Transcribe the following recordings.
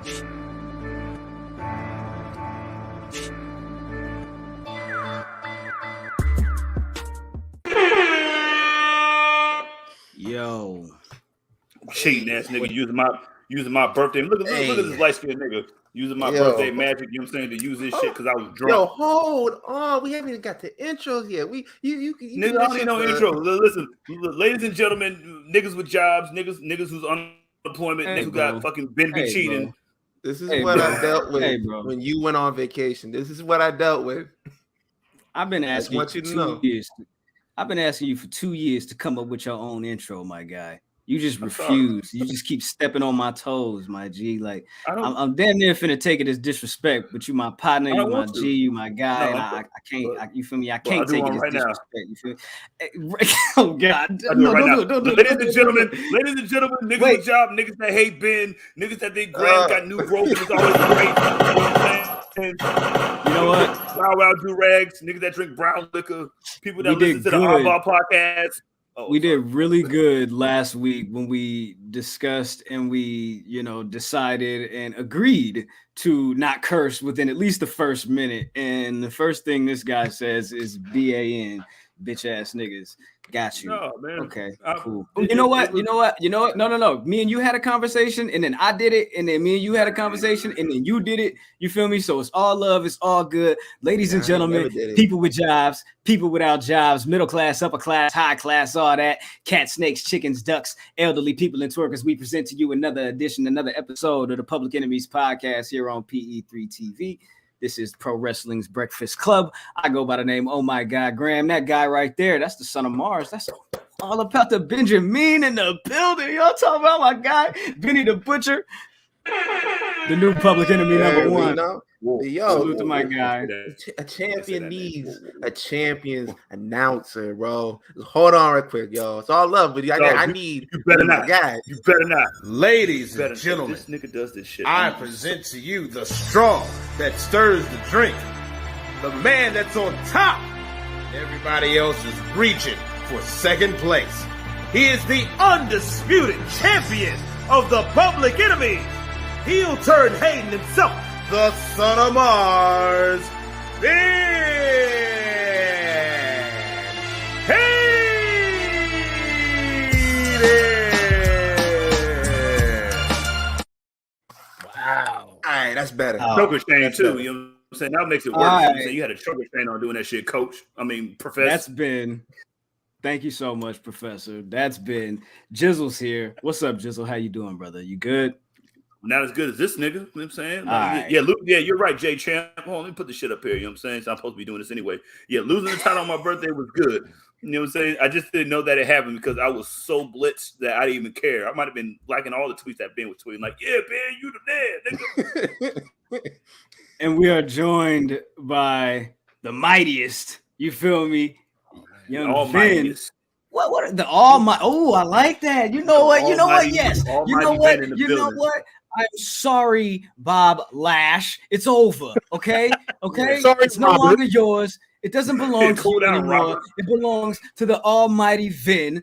Yo, cheating ass nigga using my birthday. Look at this light skinned nigga using my birthday magic. You know what I'm saying, to use this shit because I was drunk. Yo, hold on, we haven't even got the intros yet. You nigga, I don't need no intro. Listen, ladies and gentlemen, niggas with jobs, niggas who's unemployment, niggas who got fucking been cheating. Bro. This is what I dealt with when you went on vacation. This is what I dealt with. I've been asking you for 2 years. I've been asking you for 2 years to come up with your own intro, my guy. You just refuse. You just keep stepping on my toes, my G. Like I'm damn near finna take it as disrespect, but you my partner, you my G, you my guy, and I can't. You feel me? I can't take it as disrespect. You feel me? Oh God! No, ladies and gentlemen, niggas with job, niggas that hate Ben, niggas that they got new growth and it's always great. You know what I'm saying? You know what? Wow, do rags, niggas that drink brown liquor, people that listen to the Hardball podcast. We did really good last week when we discussed and we, decided and agreed to not curse within at least the first minute. And the first thing this guy says is BAN, bitch ass niggas. Got you. No, man. Okay, cool. You know what? No. Me and you had a conversation, and then I did it, and then me and you had a conversation, and then you did it. You feel me? So it's all love. It's all good. Ladies and gentlemen, people with jobs, people without jobs, middle class, upper class, high class, all that. Cats, snakes, chickens, ducks, elderly people, and twerkers. We present to you another episode of the Public Enemies podcast here on PE3 TV. This is Pro Wrestling's Breakfast Club. I go by the name, oh my God, Graham. That guy right there, that's the son of Mars. That's all about the Benjamin in the building. Y'all talking about my guy, Benny the Butcher, the new Public Enemy number one. Salute to my guy. A champion needs a champion's announcer, bro. Hold on real quick, y'all. It's all love, but I need you better not. Guys. You better not. Ladies and gentlemen, this nigga does this shit. I present to you the straw that stirs the drink. The man that's on top. Everybody else is reaching for second place. He is the undisputed champion of the Public Enemy. Heel turn Hayden himself. The son of Mars, Ben Hayden. Wow. All right, that's better. Choker chain too. You know what I'm saying? That makes it worse. You had a choker chain on doing that shit, Coach. I mean, Professor. That's been. Thank you so much, Professor. That's been Jizzle's here. What's up, Jizzle? How you doing, brother? You good? Not as good as this nigga, you know what I'm saying? Right. Yeah, you're right, Jay Champ. Hold on, let me put the shit up here, you know what I'm saying? So I'm supposed to be doing this anyway. Yeah, losing the title on my birthday was good. You know what I'm saying? I just didn't know that it happened because I was so blitzed that I didn't even care. I might have been liking all the tweets that Ben was tweeting, like, yeah, Ben, you the man, nigga. And we are joined by the mightiest, you feel me? Young Ben. What are the Almighty? Oh, I like that. You know what? Yes. You know what? I'm sorry, Bob Lash. It's over. Okay. Sorry, it's no longer yours. It doesn't belong to you anymore. It belongs to the almighty Vin,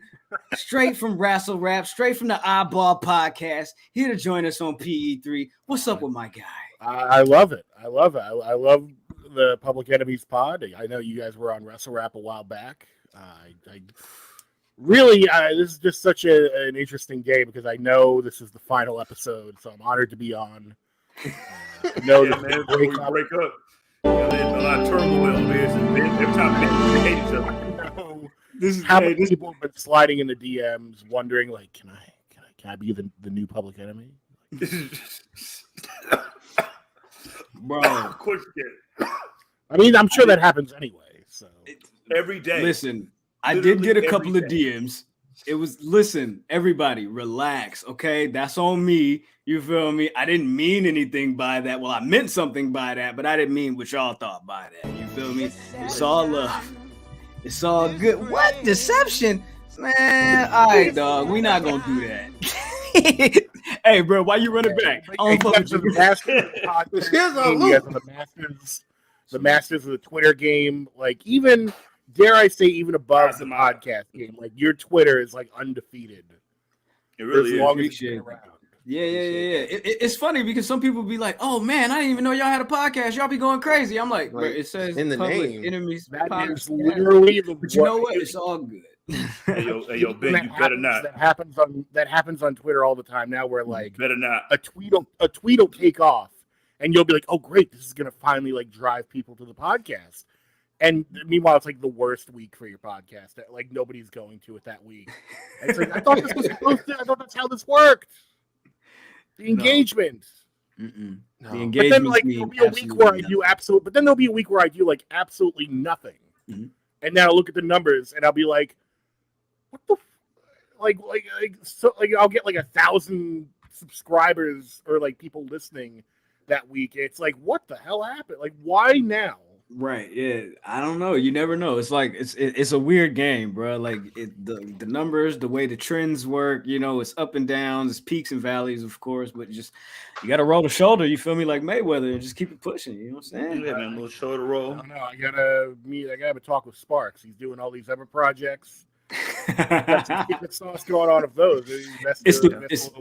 straight from Wrestle Rap, straight from the Eyeball Podcast, here to join us on PE3. What's up with my guy? I love it. I love the Public Enemies pod. I know you guys were on Wrestle Rap a while back. Really, this is just such an interesting game because I know this is the final episode, so I'm honored to be on. I know man, break up. There's a lot of turmoil, man. Every time we hate each other. How many people have been sliding in the DMs, wondering, like, can I be the new Public Enemy? Bro, of course you can. I mean, I'm sure that happens anyway. So every day. Listen. I did get a couple of DMs. It was, listen, everybody, relax, okay? That's on me. You feel me? I didn't mean anything by that. Well, I meant something by that, but I didn't mean what y'all thought by that. You feel me? It's all love. It's all good. What? Deception? Man, all right, dog. We not going to do that. Hey, bro, why you running back? I don't fuck with you. The masters of the Twitter game. Like, even... Dare I say, even above the podcast game, like your Twitter is like undefeated. It really is. Yeah. It's funny because some people be like, "Oh man, I didn't even know y'all had a podcast. Y'all be going crazy." I'm like, bro, it says in the Public name. Enemies. That podcast. is literally the. But you know what? It's all good. Hey, yo, Ben, you better not. That happens on Twitter all the time now, where like better not. a tweet will take off, and you'll be like, "Oh, great, this is gonna finally like drive people to the podcast." And meanwhile, it's like the worst week for your podcast. That like nobody's going to it that week. And it's like I thought this was supposed to. I thought that's how this worked. The engagement. No. No. The engagement. But then like there'll be a week where I do absolute. But then there'll be a week where I do like absolutely nothing. Mm-hmm. And then I'll look at the numbers and I'll be like, "What the?" So I'll get like 1,000 subscribers or like people listening that week. It's like, what the hell happened? Like, why now? Right. Yeah. I don't know. You never know. It's like it's a weird game, bro. Like the numbers, the way the trends work, you know, it's up and downs, it's peaks and valleys, of course, but just you gotta roll the shoulder, you feel me, like Mayweather, and just keep it pushing. You know what I'm saying? Yeah, man, a little shoulder roll. I don't know. I gotta have a talk with Sparks. He's doing all these other projects. Got some secret sauce going on of those. It's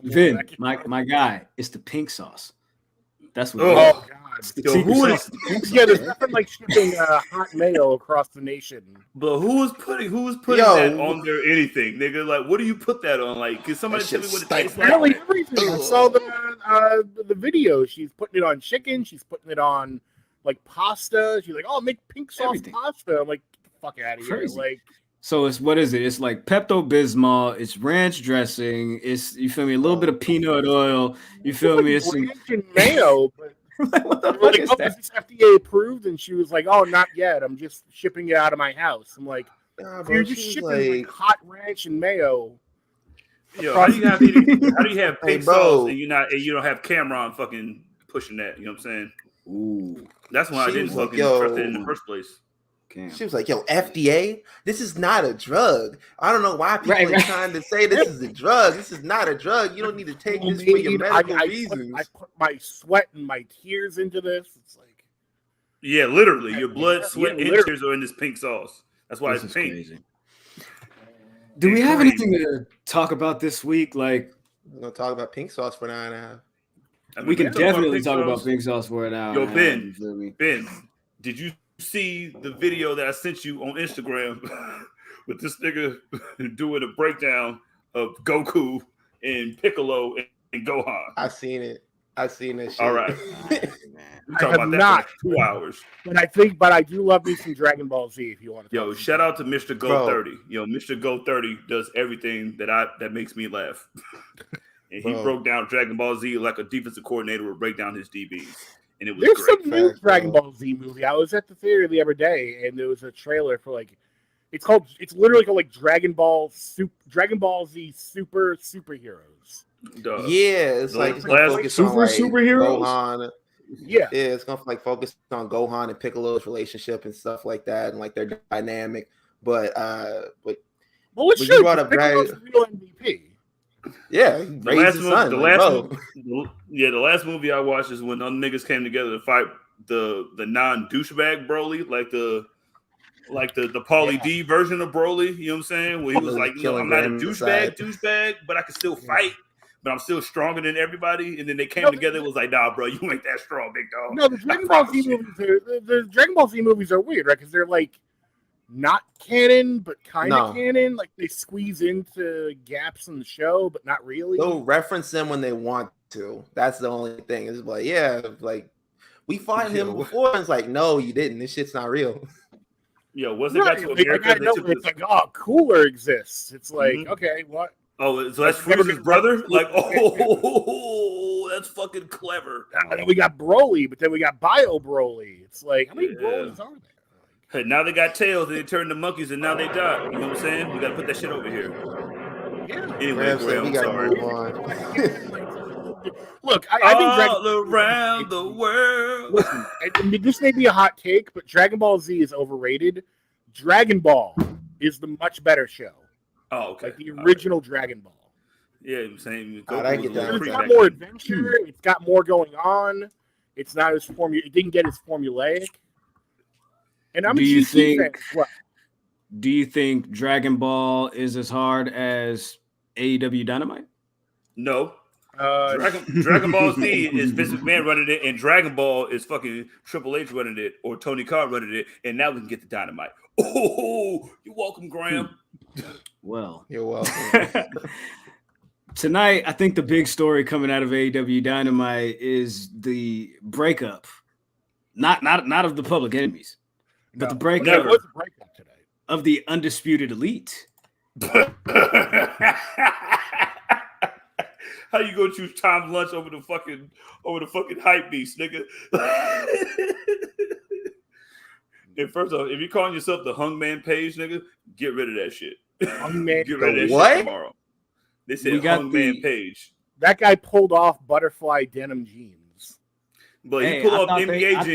Vin, my guy. It's the pink sauce. That's what. Oh God! Yo, who is? Yeah, there's nothing like shipping hot mayo across the nation. But who is putting that on there? Anything, nigga? Like, what do you put that on? Like, can somebody tell me what it tastes like? Really, everything. I saw the video. She's putting it on chicken. She's putting it on like pasta. She's like, "Oh, make pink sauce pasta." I'm like, "Get the fuck out of here!" Like. So it's what is it? It's like Pepto-Bismol, it's ranch dressing, it's you feel me, a little bit of peanut oil. You feel me? It's ranch and mayo, but what the fuck is that? Is this FDA approved? And she was like, "Oh, not yet. I'm just shipping it out of my house." I'm like, bro, "You're just shipping like hot ranch and mayo." Yo, how do you have pink sauce and you don't have Cameron fucking pushing that? You know what I'm saying? Ooh, that's why I didn't fucking trust it in the first place. She was like, "Yo, FDA, this is not a drug. I don't know why people are trying to say this is a drug. This is not a drug. You don't need to take this for your medical reasons." I put my sweat and my tears into this. It's like, yeah, literally, your blood, sweat, and tears are in this pink sauce. That's why it's pink. Crazy. Do we have anything to talk about this week? Like, we're gonna talk about pink sauce for an hour and a half. I mean, we can definitely talk about pink sauce for an hour. Yo, Ben, did you see the video that I sent you on Instagram with this nigga doing a breakdown of Goku and Piccolo and Gohan? I seen it. I seen that shit. All right. We talk about that for like 2 hours. But I do love me some Dragon Ball Z if you want to. Yo, shout out to Mr. Go 30. Yo, Mr. Go 30 does everything that makes me laugh. And he broke down Dragon Ball Z like a defensive coordinator would break down his DBs. And it was There's great. some new Dragon Ball Z movie. I was at the theater the other day, and there was a trailer for like, it's literally called like Dragon Ball Z Super Superheroes. Duh. Yeah, it's like focus on like superheroes. Gohan. Yeah, it's gonna like focus on Gohan and Piccolo's relationship and stuff like that, and like their dynamic. But it's true. Piccolo's the real MVP. Yeah, the last movie I watched is when them niggas came together to fight the non-douchebag Broly, like the Pauly D version of Broly. You know what I'm saying? Where he was like, "I'm not a douchebag, but I can still fight, but I'm still stronger than everybody." And then they came together. It was like, "Nah, bro, you ain't that strong, big dog." No, the Dragon Ball Z movies are weird, right? Because they're like not canon, but kind of canon. Like they squeeze into gaps in the show, but not really. They'll reference them when they want to. That's the only thing. It's like, yeah, like we fought him before. And it's like, no, you didn't. This shit's not real. Yo, what's it got to America? It's like, oh, Cooler exists. It's like, okay, what? Oh, so that's Frieza's brother? Like, oh, that's fucking clever. And then we got Broly, but then we got Bio Broly. It's like, how many Brolys are there? Hey, now they got tails, and they turned to monkeys, and now they die. You know what I'm saying? We got to put that shit over here. Yeah. Anyway, we got to move on. Look, I think all around the world. Listen, this may be a hot take, but Dragon Ball Z is overrated. Dragon Ball is the much better show. Oh, okay. Like the original Dragon Ball. Yeah, I'm saying it's got more adventure. It's got more going on. It's not as it didn't get as formulaic. And I'm do you think Dragon Ball is as hard as AEW Dynamite? No, Dragon Ball Z is Vince McMahon running it, and Dragon Ball is fucking Triple H running it, or Tony Khan running it, and now we can get the Dynamite. Oh, you're welcome, Graham. Well, you're welcome. Tonight, I think the big story coming out of AEW Dynamite is the breakup, not of the Public Enemies, but the breakup today of the Undisputed Elite. How you gonna choose Tom's lunch over the fucking hype beast, nigga? And first off, if you're calling yourself the Hungman Page, nigga, get rid of that shit. Hungman, get rid of that what? shit tomorrow. They said Hungman Page. That guy pulled off butterfly denim jeans. But he pulled off NBA jeans. I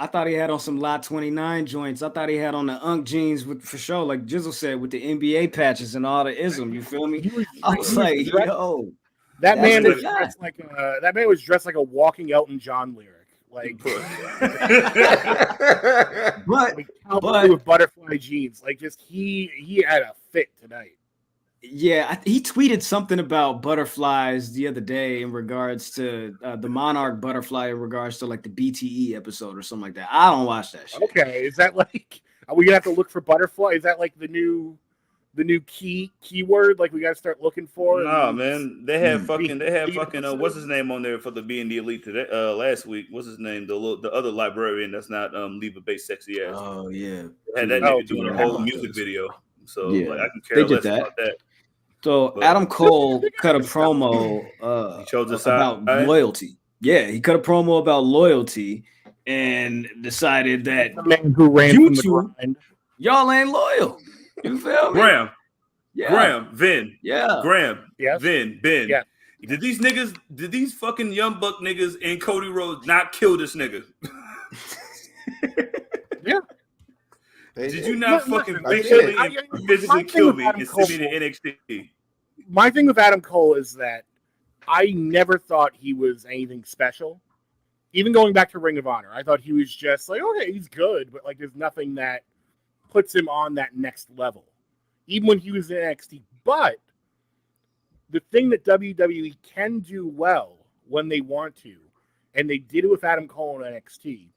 thought he had on some Lot 29 joints. I thought he had on the Unk jeans for sure, like Jizzle said, with the NBA patches and all the ism. You feel me? I was like, yo, that man was dressed like a walking Elton John lyric. Like, but with butterfly jeans, like just he had a fit tonight. Yeah, he tweeted something about butterflies the other day in regards to the Monarch butterfly in regards to like the BTE episode or something like that. I don't watch that shit. Okay, is that like, are we gonna have to look for butterfly? Is that like the new keyword? Like we gotta start looking for? Nah, man, they have fucking what's his name on there for the being the elite today? Last week, what's his name? The other librarian that's not Leva-based sexy ass. Oh yeah, had that nigga doing a whole music video. So yeah, like, I can care less about that. So but Adam Cole cut a promo about loyalty. Yeah, he cut a promo about loyalty and decided that the man who ran from the grind. Y'all ain't loyal. You feel me? Graham, Vin, Graham, yes. Ben. Yeah. Did these fucking Young Buck niggas and Cody Rhodes not kill this nigga? Yeah. Did you not fucking physically kill me and send me to NXT? My thing with Adam Cole is that I never thought he was anything special. Even going back to Ring of Honor, I thought he was just like, okay, he's good, but like there's nothing that puts him on that next level. Even when he was in NXT. But the thing that WWE can do well when they want to, and they did it with Adam Cole in NXT,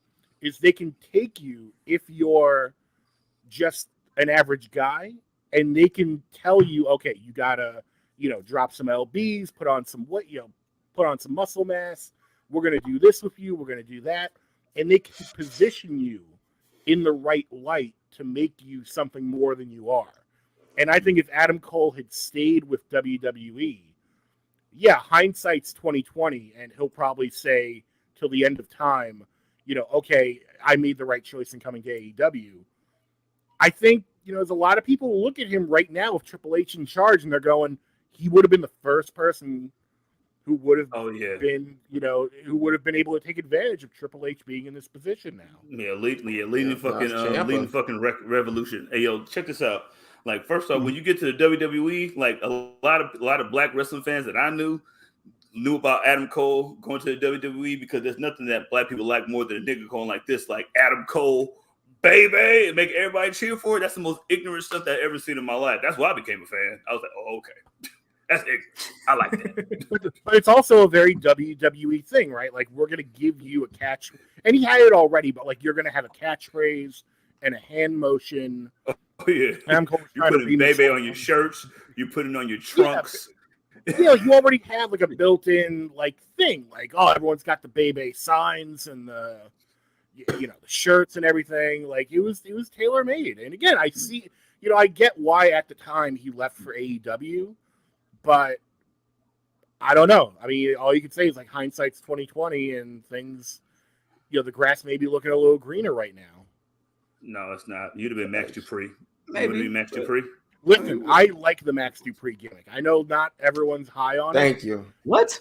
is they can take you if you're just an average guy, and they can tell you, okay, you gotta, drop some lbs, put on some muscle mass, we're gonna do this with you, we're gonna do that, and they can position you in the right light to make you something more than you are. And I think if Adam Cole had stayed with WWE, hindsight's 20/20, and he'll probably say till the end of time, okay, I made the right choice in coming to AEW. I think, there's a lot of people who look at him right now with Triple H in charge, and they're going, he would have been the first person who would have been, who would have been able to take advantage of Triple H being in this position now. Leading fucking revolution. Hey, yo, check this out. Like, first off, when you get to the WWE, like a lot of black wrestling fans that I knew about Adam Cole going to the WWE because there's nothing that black people like more than a nigga going like this, like Adam Cole, baby, and make everybody cheer for it. That's the most ignorant stuff that I've ever seen in my life. That's why I became a fan. I was like, oh, okay. That's ignorant. I like that. But it's also a very WWE thing, right? Like, we're going to give you a catch. And he had it already, but, like, you're going to have a catchphrase and a hand motion. Oh, yeah. You're putting baby on your shirts. You're putting on your trunks. Yeah, you already have, like, a built-in, like, thing. Like, oh, everyone's got the baby signs and the shirts and everything. Like, it was tailor-made. And, again, I see, I get why at the time he left for AEW. But I don't know. I mean, all you can say is like hindsight's 20/20, and things, the grass may be looking a little greener right now. No, it's not. You'd have been Max Dupree. Maybe Max Dupree. Listen, I like the Max Dupree gimmick. I know not everyone's high on it. Thank you. What?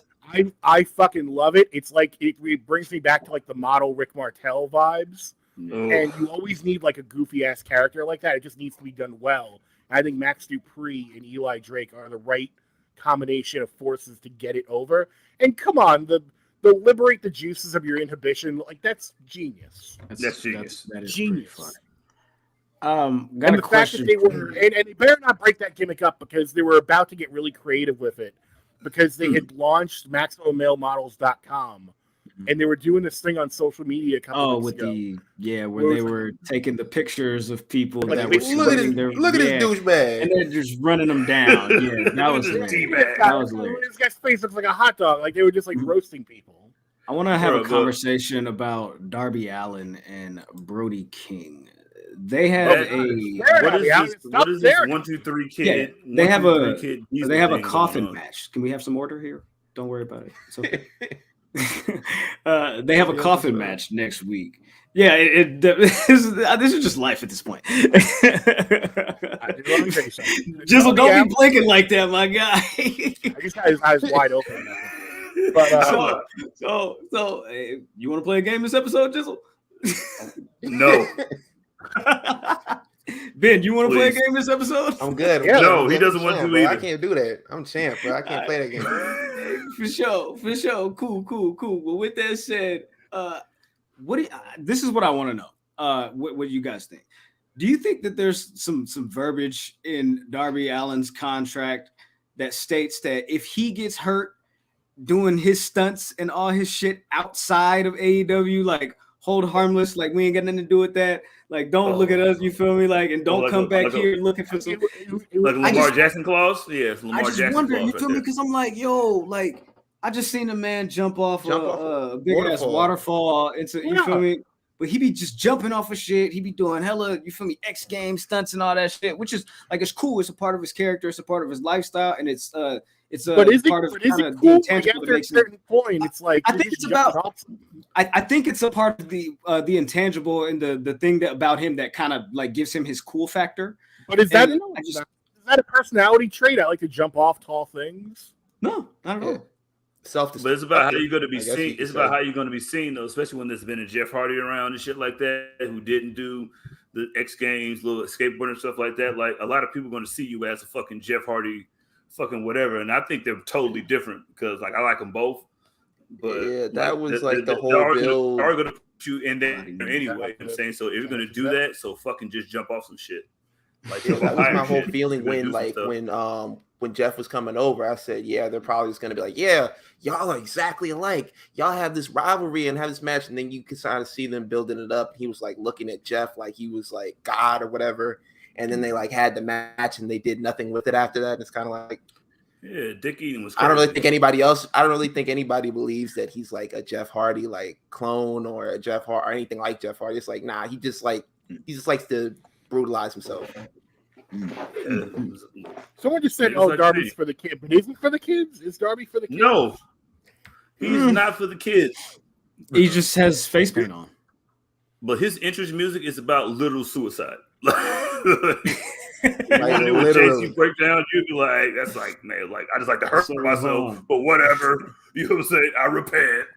I fucking love it. It's like it brings me back to like the model Rick Martel vibes. Oh. And you always need like a goofy ass character like that. It just needs to be done well. And I think Max Dupree and Eli Drake are the right combination of forces to get it over. And come on, the liberate the juices of your inhibition, like that's genius. That's genius. That is genius. Got and a the fact that they were, and they better not break that gimmick up because they were about to get really creative with it. because they had launched MaximumMaleModels.com. And they were doing this thing on social media a couple weeks ago. Where they were taking the pictures of people like, that were spreading their look at this douchebag, and they're just running them down. Yeah, that was this guy's face looks like a hot dog. Like they were just like roasting people. I want to have a conversation about Darby Allin and Brody King. They have what is this 1, 2, 3 kid? Yeah, they have a coffin match. Can we have some order here? Don't worry about it. It's okay. They have a coffin match next week. Yeah, this is just life at this point. Jizzle, don't be blinking like that, my guy. This guy has eyes wide open. But so you want to play a game this episode, Jizzle? No. Ben, you want to play a game this episode? I'm good. Yeah, no, he doesn't want to either. I can't do that. I'm champ, bro. I can't play that game. For sure. Cool. Well, with that said, this is what I want to know. What you guys think? Do you think that there's some verbiage in Darby Allin's contract that states that if he gets hurt doing his stunts and all his shit outside of AEW, like hold harmless, like we ain't got nothing to do with that. Like, don't look at us, you feel me? Like, and don't come back here looking for some like Lamar Jackson clause. Yeah, Lamar Jackson. I just wonder, you feel me? Because I'm like, yo, like I just seen a man jump off a big ass waterfall into, you feel me? But he be just jumping off of shit. He be doing hella, you feel me, X Games stunts and all that shit, which is like it's cool. It's a part of his character. It's a part of his lifestyle, and it's part of the intangible. After a certain point, it's like I think it's about. I think it's a part of the intangible and the thing that about him that kind of like gives him his cool factor. But is that a personality trait? I like to jump off tall things. No, not at all. But it's about how you're going to be seen. It's about how you're going to be seen, though, especially when there's been a Jeff Hardy around and shit like that, who didn't do the X Games, little skateboarding and stuff like that. Like a lot of people are going to see you as a fucking Jeff Hardy, fucking whatever. And I think they're totally different because, like, I like them both. But yeah, that was like the whole build. They're going to put you in there anyway. You know what I'm saying, so if you're going to do that, so fucking just jump off some shit. Like that was my whole feeling when Jeff was coming over. I said, yeah, they're probably just going to be like, yeah, y'all are exactly alike. Y'all have this rivalry and have this match, and then you can kind of see them building it up. He was like looking at Jeff like he was like God or whatever, and then they like had the match and they did nothing with it after that. And it's kind of like. Yeah, Dick Eaton was. I don't really think anybody believes that he's like a Jeff Hardy like clone or a Jeff Hardy or anything like Jeff Hardy. It's like nah, he just likes to brutalize himself. Someone just said, "Oh, Darby's for the kid," but isn't for the kids? Is Darby for the kids? No, he's not for the kids. He just has face paint on. But his interest music is about literal suicide. Like, when JC break down, you'd be like, that's like, man, like, I just like to hurt myself, but whatever. You know what I'm saying? I repent.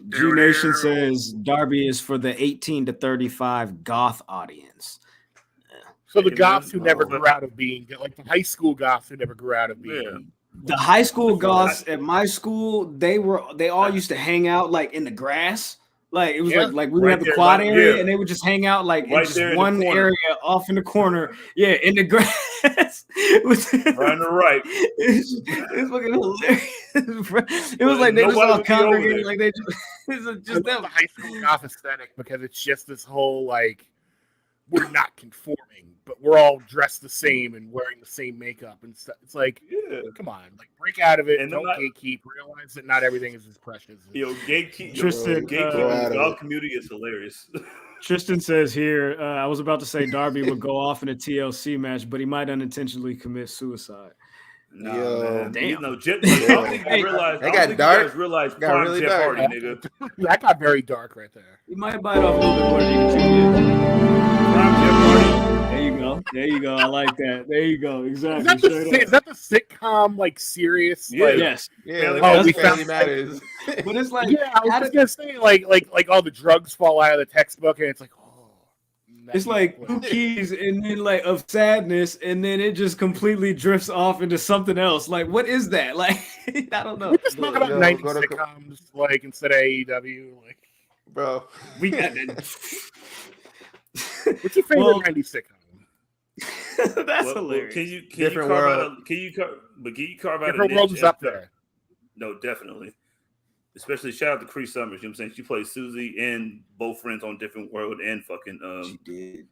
G Nation says Darby is for the 18 to 35 goth audience. So the goths who never grew out of being, like the high school goths who never grew out of being. Yeah. The high school goths at my school, they all used to hang out like in the grass. Like it was like we would have the quad area and they would just hang out like in just one area off in the corner. Yeah, in the grass. Right on the right. It's fucking hilarious. It was like they just all congregated like they just them. The high school goth aesthetic because it's just this whole like we're not conforming, but we're all dressed the same and wearing the same makeup and stuff. It's like, come on, like break out of it and don't gatekeep. Realize that not everything is as precious. Yo, gatekeep. Tristan, the community is hilarious. Tristan says here, I was about to say Darby would go off in a TLC match, but he might unintentionally commit suicide. No, damn. You know, I don't think you realize. They got dark. Got really Jeff Hardy, nigga. That got very dark right there. He might bite off a little bit more than you can. There you go. I like that. There you go. Exactly. Is that the sitcom like serious? Yeah. Like, yes. Yeah. We found matters. But it's like, I was just gonna say like all the drugs fall out of the textbook and it's like, it's like 2 keys and then like of sadness and then it just completely drifts off into something else. Like, what is that? Like, I don't know. We just talk about 90s sitcoms like instead of AEW. Like, bro, we got that. What's your favorite 90s sitcom? That's hilarious. Can you Different carve world. out? Can you carve out Different a World niche is up and- there. No, definitely. Especially shout out to Cree Summers. You know what I'm saying? She plays Susie and both friends on Different World and fucking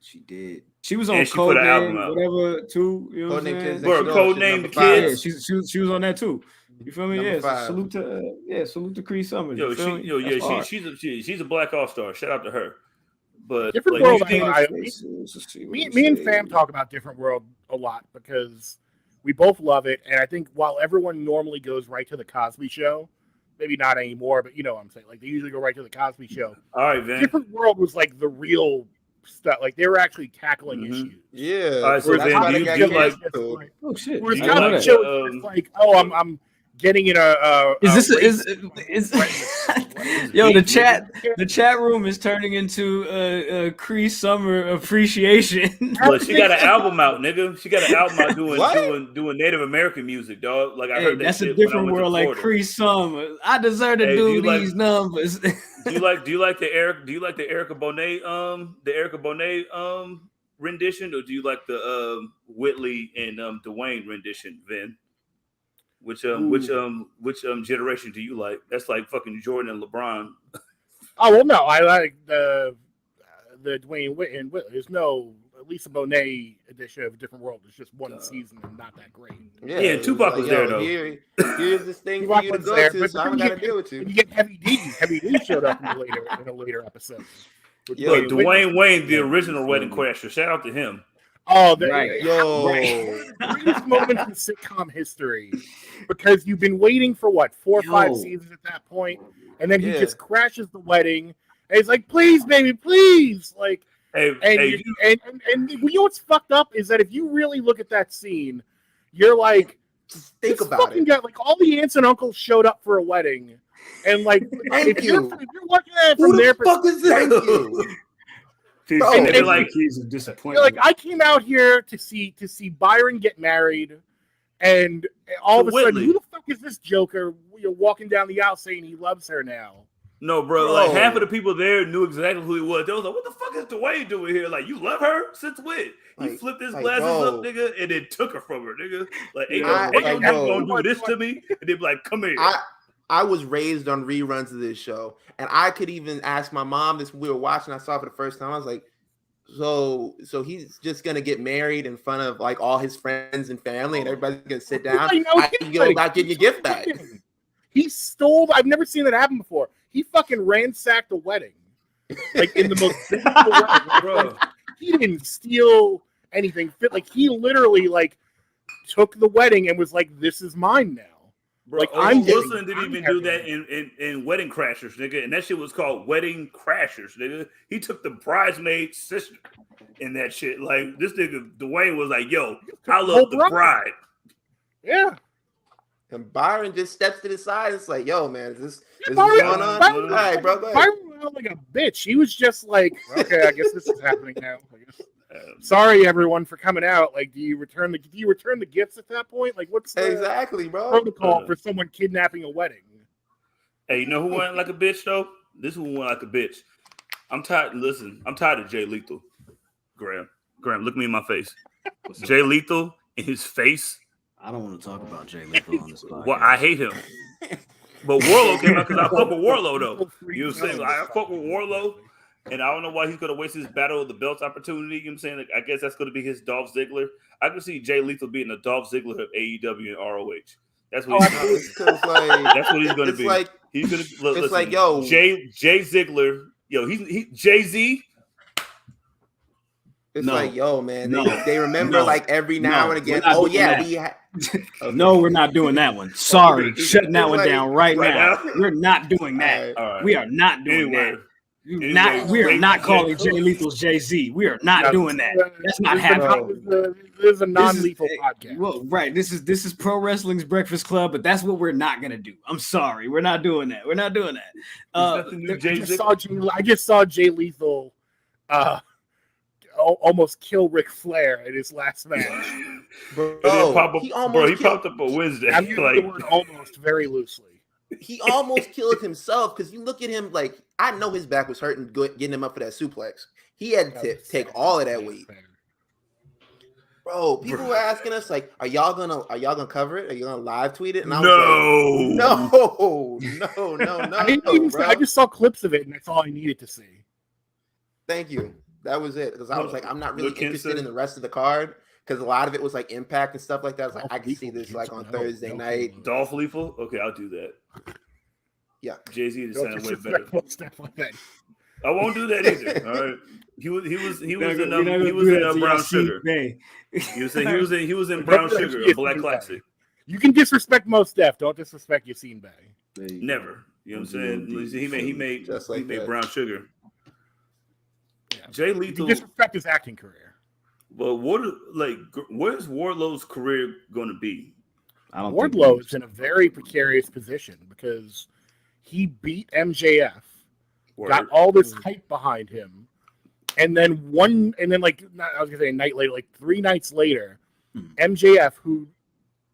She did. She was on and she put an album Codename, out. whatever, too. You know what I'm Codename saying? Kids Bro, Next Door, Codename she's number Kids. five. Yeah, she was on that too. You feel me? Number Yeah. So 5. salute to Cree Summers. Yo, you feel me? That's hard. she's a black all-star. Shout out to her. But Different like, World. you think- Me and Fam talk about Different World a lot because we both love it, and I think while everyone normally goes right to the Cosby Show, maybe not anymore, but you know what I'm saying. Like they usually go right to the Cosby Show. all right, Van. Different World was like the real stuff. Like they were actually tackling issues. Yeah. All right, so Whereas Van, Cosby do you Show like- was just like- Oh shit! whereas Do you Cosby like Show the, was just like, oh, I'm getting in a Is race- yo, the chat room is turning into a Cree Summer appreciation. But she got an album out, nigga. She got an album out What? doing Native American music, dog. Like I Hey, heard that that's shit a different when I went world, to like Florida. Cree Summer. I deserve to Hey, do these numbers. Do you like the Erica Bonet rendition, or do you like the Whitley and Dwayne rendition, Vin? Which generation do you like? That's like fucking Jordan and LeBron. Oh well, no, I like the Dwayne Whitten. There's no Lisa Bonet edition of Different World. It's just one season and not that great. Yeah, and Tupac was there, though. Here's this thing for Tupac you to was go there, to, but so I don't then got to deal with you. You get Heavy D. Heavy D showed up in a later episode. Yo, Look, Dwayne Wayne, the original Wedding Crasher. Shout out to him. Oh, Right. Yo, greatest moment in sitcom history, because you've been waiting for what 4 or 5 seasons at that point, and then he just crashes the wedding, and he's like, "Please, baby, please!" Like, and you know what's fucked up is that if you really look at that scene, you're like, just think this about fucking it. guy, like all the aunts and uncles showed up for a wedding, and like, if you're looking at it from Who their the fuck is perspective, this? Bro, and they're like, keys of you're disappointment. like, I came out here to see Byron get married, and all of a sudden, who the fuck is this joker? You're walking down the aisle saying he loves her now. No, bro. Like half of the people there knew exactly who he was. They was like, "What the fuck is Dwayne doing here? Like, you love her since when?" He flipped his glasses up, nigga, and then took her from her, nigga. Like, you gonna do this to me? And they be like, "Come here." I was raised on reruns of this show, and I could even ask my mom this when we were watching. I saw it for the first time. I was like, so he's just gonna get married in front of like all his friends and family, and everybody's gonna sit down. I can go about getting your gift back. He stole. I've never seen that happen before. He fucking ransacked a wedding, like in the most biblical way, bro. He didn't steal anything. Like he literally like took the wedding and was like, "This is mine now." Bro, like Wilson didn't even do that in Wedding Crashers, nigga, and that shit was called Wedding Crashers, nigga. He took the bridesmaid's sister in that shit. Like this nigga Dwayne was like, "Yo, I love the bride." Yeah. And Byron just steps to the side. It's like, "Yo, man, is this going on?" All right, bro. Go ahead. Byron was like a bitch. He was just like, "Okay, I guess this is happening now." Sorry, everyone, for coming out. Like, do you return the gifts at that point? Like, what's the exactly, bro, protocol for someone kidnapping a wedding? Hey, you know who went like a bitch though? This is who went like a bitch. I'm tired. Listen, I'm tired of Jay Lethal. Graham, look me in my face. Jay Lethal in his face. I don't want to talk about Jay Lethal on this podcast. Well, I hate him. But Warlow came out because I fuck with Warlow though. You know what I'm saying? I fuck with Warlow. And I don't know why he's going to waste his battle of the belts opportunity. You know what I'm saying? Like, I guess that's going to be his Dolph Ziggler. I can see Jay Lethal being the Dolph Ziggler of AEW and ROH. That's what he's going to be. Like, he's going to look. It's like, yo, Jay Ziggler. Yo, he Jay-Z. It's like, yo, man. They remember like every now and again. Oh yeah, No, we're not doing that one. Sorry, shutting that one down right now. We're not doing that. All right. We are not doing that. We are not calling Jay Lethal's Jay-Z. We are not doing that. That's not happening. This is a non-lethal podcast. Well, right. This is Pro Wrestling's Breakfast Club, but that's what we're not gonna do. I'm sorry, we're not doing that. We're not doing that. I just saw Jay Lethal almost kill Ric Flair in his last match. He popped up on Wednesday. I'm using the word almost very loosely. He almost killed himself because you look at him like, I know his back was hurting getting him up for that suplex. He had to take all of that weight. Bro, people were asking us like, "Are y'all gonna cover it? Are you gonna live tweet it?" And I No. was like, "No." I didn't even. I just saw clips of it, and that's all I needed to see. Thank you. That was it. Because I was like, I'm not really interested in the rest of the card because a lot of it was like Impact and stuff like that. I was like, I can see this like on Thursday night. Dolph Lethal? Okay, I'll do that. Yeah. Jay-Z is sounding way better. Stuff like that. I won't do that either. All right. He was in Brown Sugar. He was in Brown Sugar, a Black Classic. You can disrespect Mos Def. Don't disrespect Yassine Bey. Never. You know what I'm saying? He made Brown Sugar. Yeah. Jay Lethal. You disrespect his acting career. But where's Wardlow's career going to be? Wardlow is in a very precarious position because he beat MJF, got all this hype behind him, and then a night later, like 3 nights later, MJF, who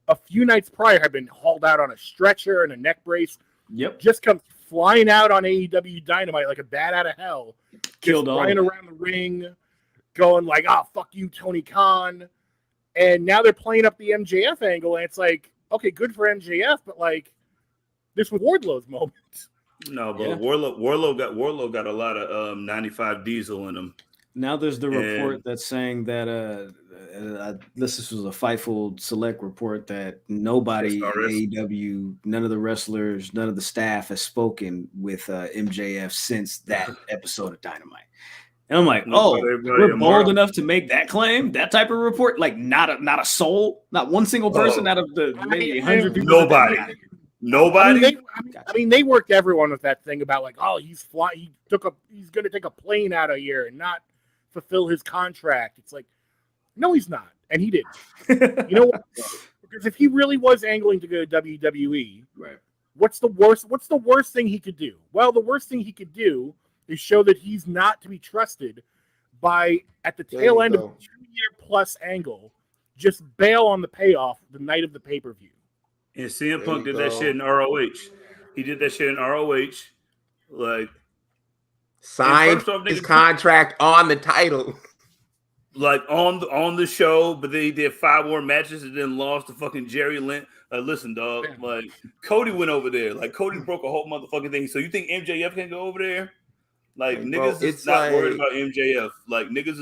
a few nights prior had been hauled out on a stretcher and a neck brace, just comes flying out on AEW Dynamite like a bat out of hell, just flying around the ring, going like, "Oh, fuck you, Tony Khan," and now they're playing up the MJF angle, and it's like, okay, good for MJF, but like, this was Wardlow's moment. No, but Wardlow got a lot of 95 diesel in him. Now there's the report that's saying that this was a Fightful Select report that nobody in AEW, none of the wrestlers, none of the staff has spoken with MJF since that episode of Dynamite. And I'm like, we're bold enough to make that claim, that type of report. Like not a soul, not one single person out of the maybe 100 people. Nobody. I mean, they worked everyone with that thing about like, oh, he's going to take a plane out of here and not fulfill his contract. It's like, no, he's not, and he didn't. You know what? Because if he really was angling to go to WWE, right? What's the worst thing he could do? Well, the worst thing he could do is show that he's not to be trusted by, at the tail end of a 2-year-plus angle, just bail on the payoff the night of the pay-per-view. And CM Punk did that shit in ROH. He did that shit in ROH. Like, signed his contract on the title. Like, on the show, but then he did 5 more matches and then lost to fucking Jerry Lynn. Listen, dog. Like, Cody went over there. Like, Cody broke a whole motherfucking thing. So you think MJF can go over there? Like, niggas is not worried about MJF. Like, niggas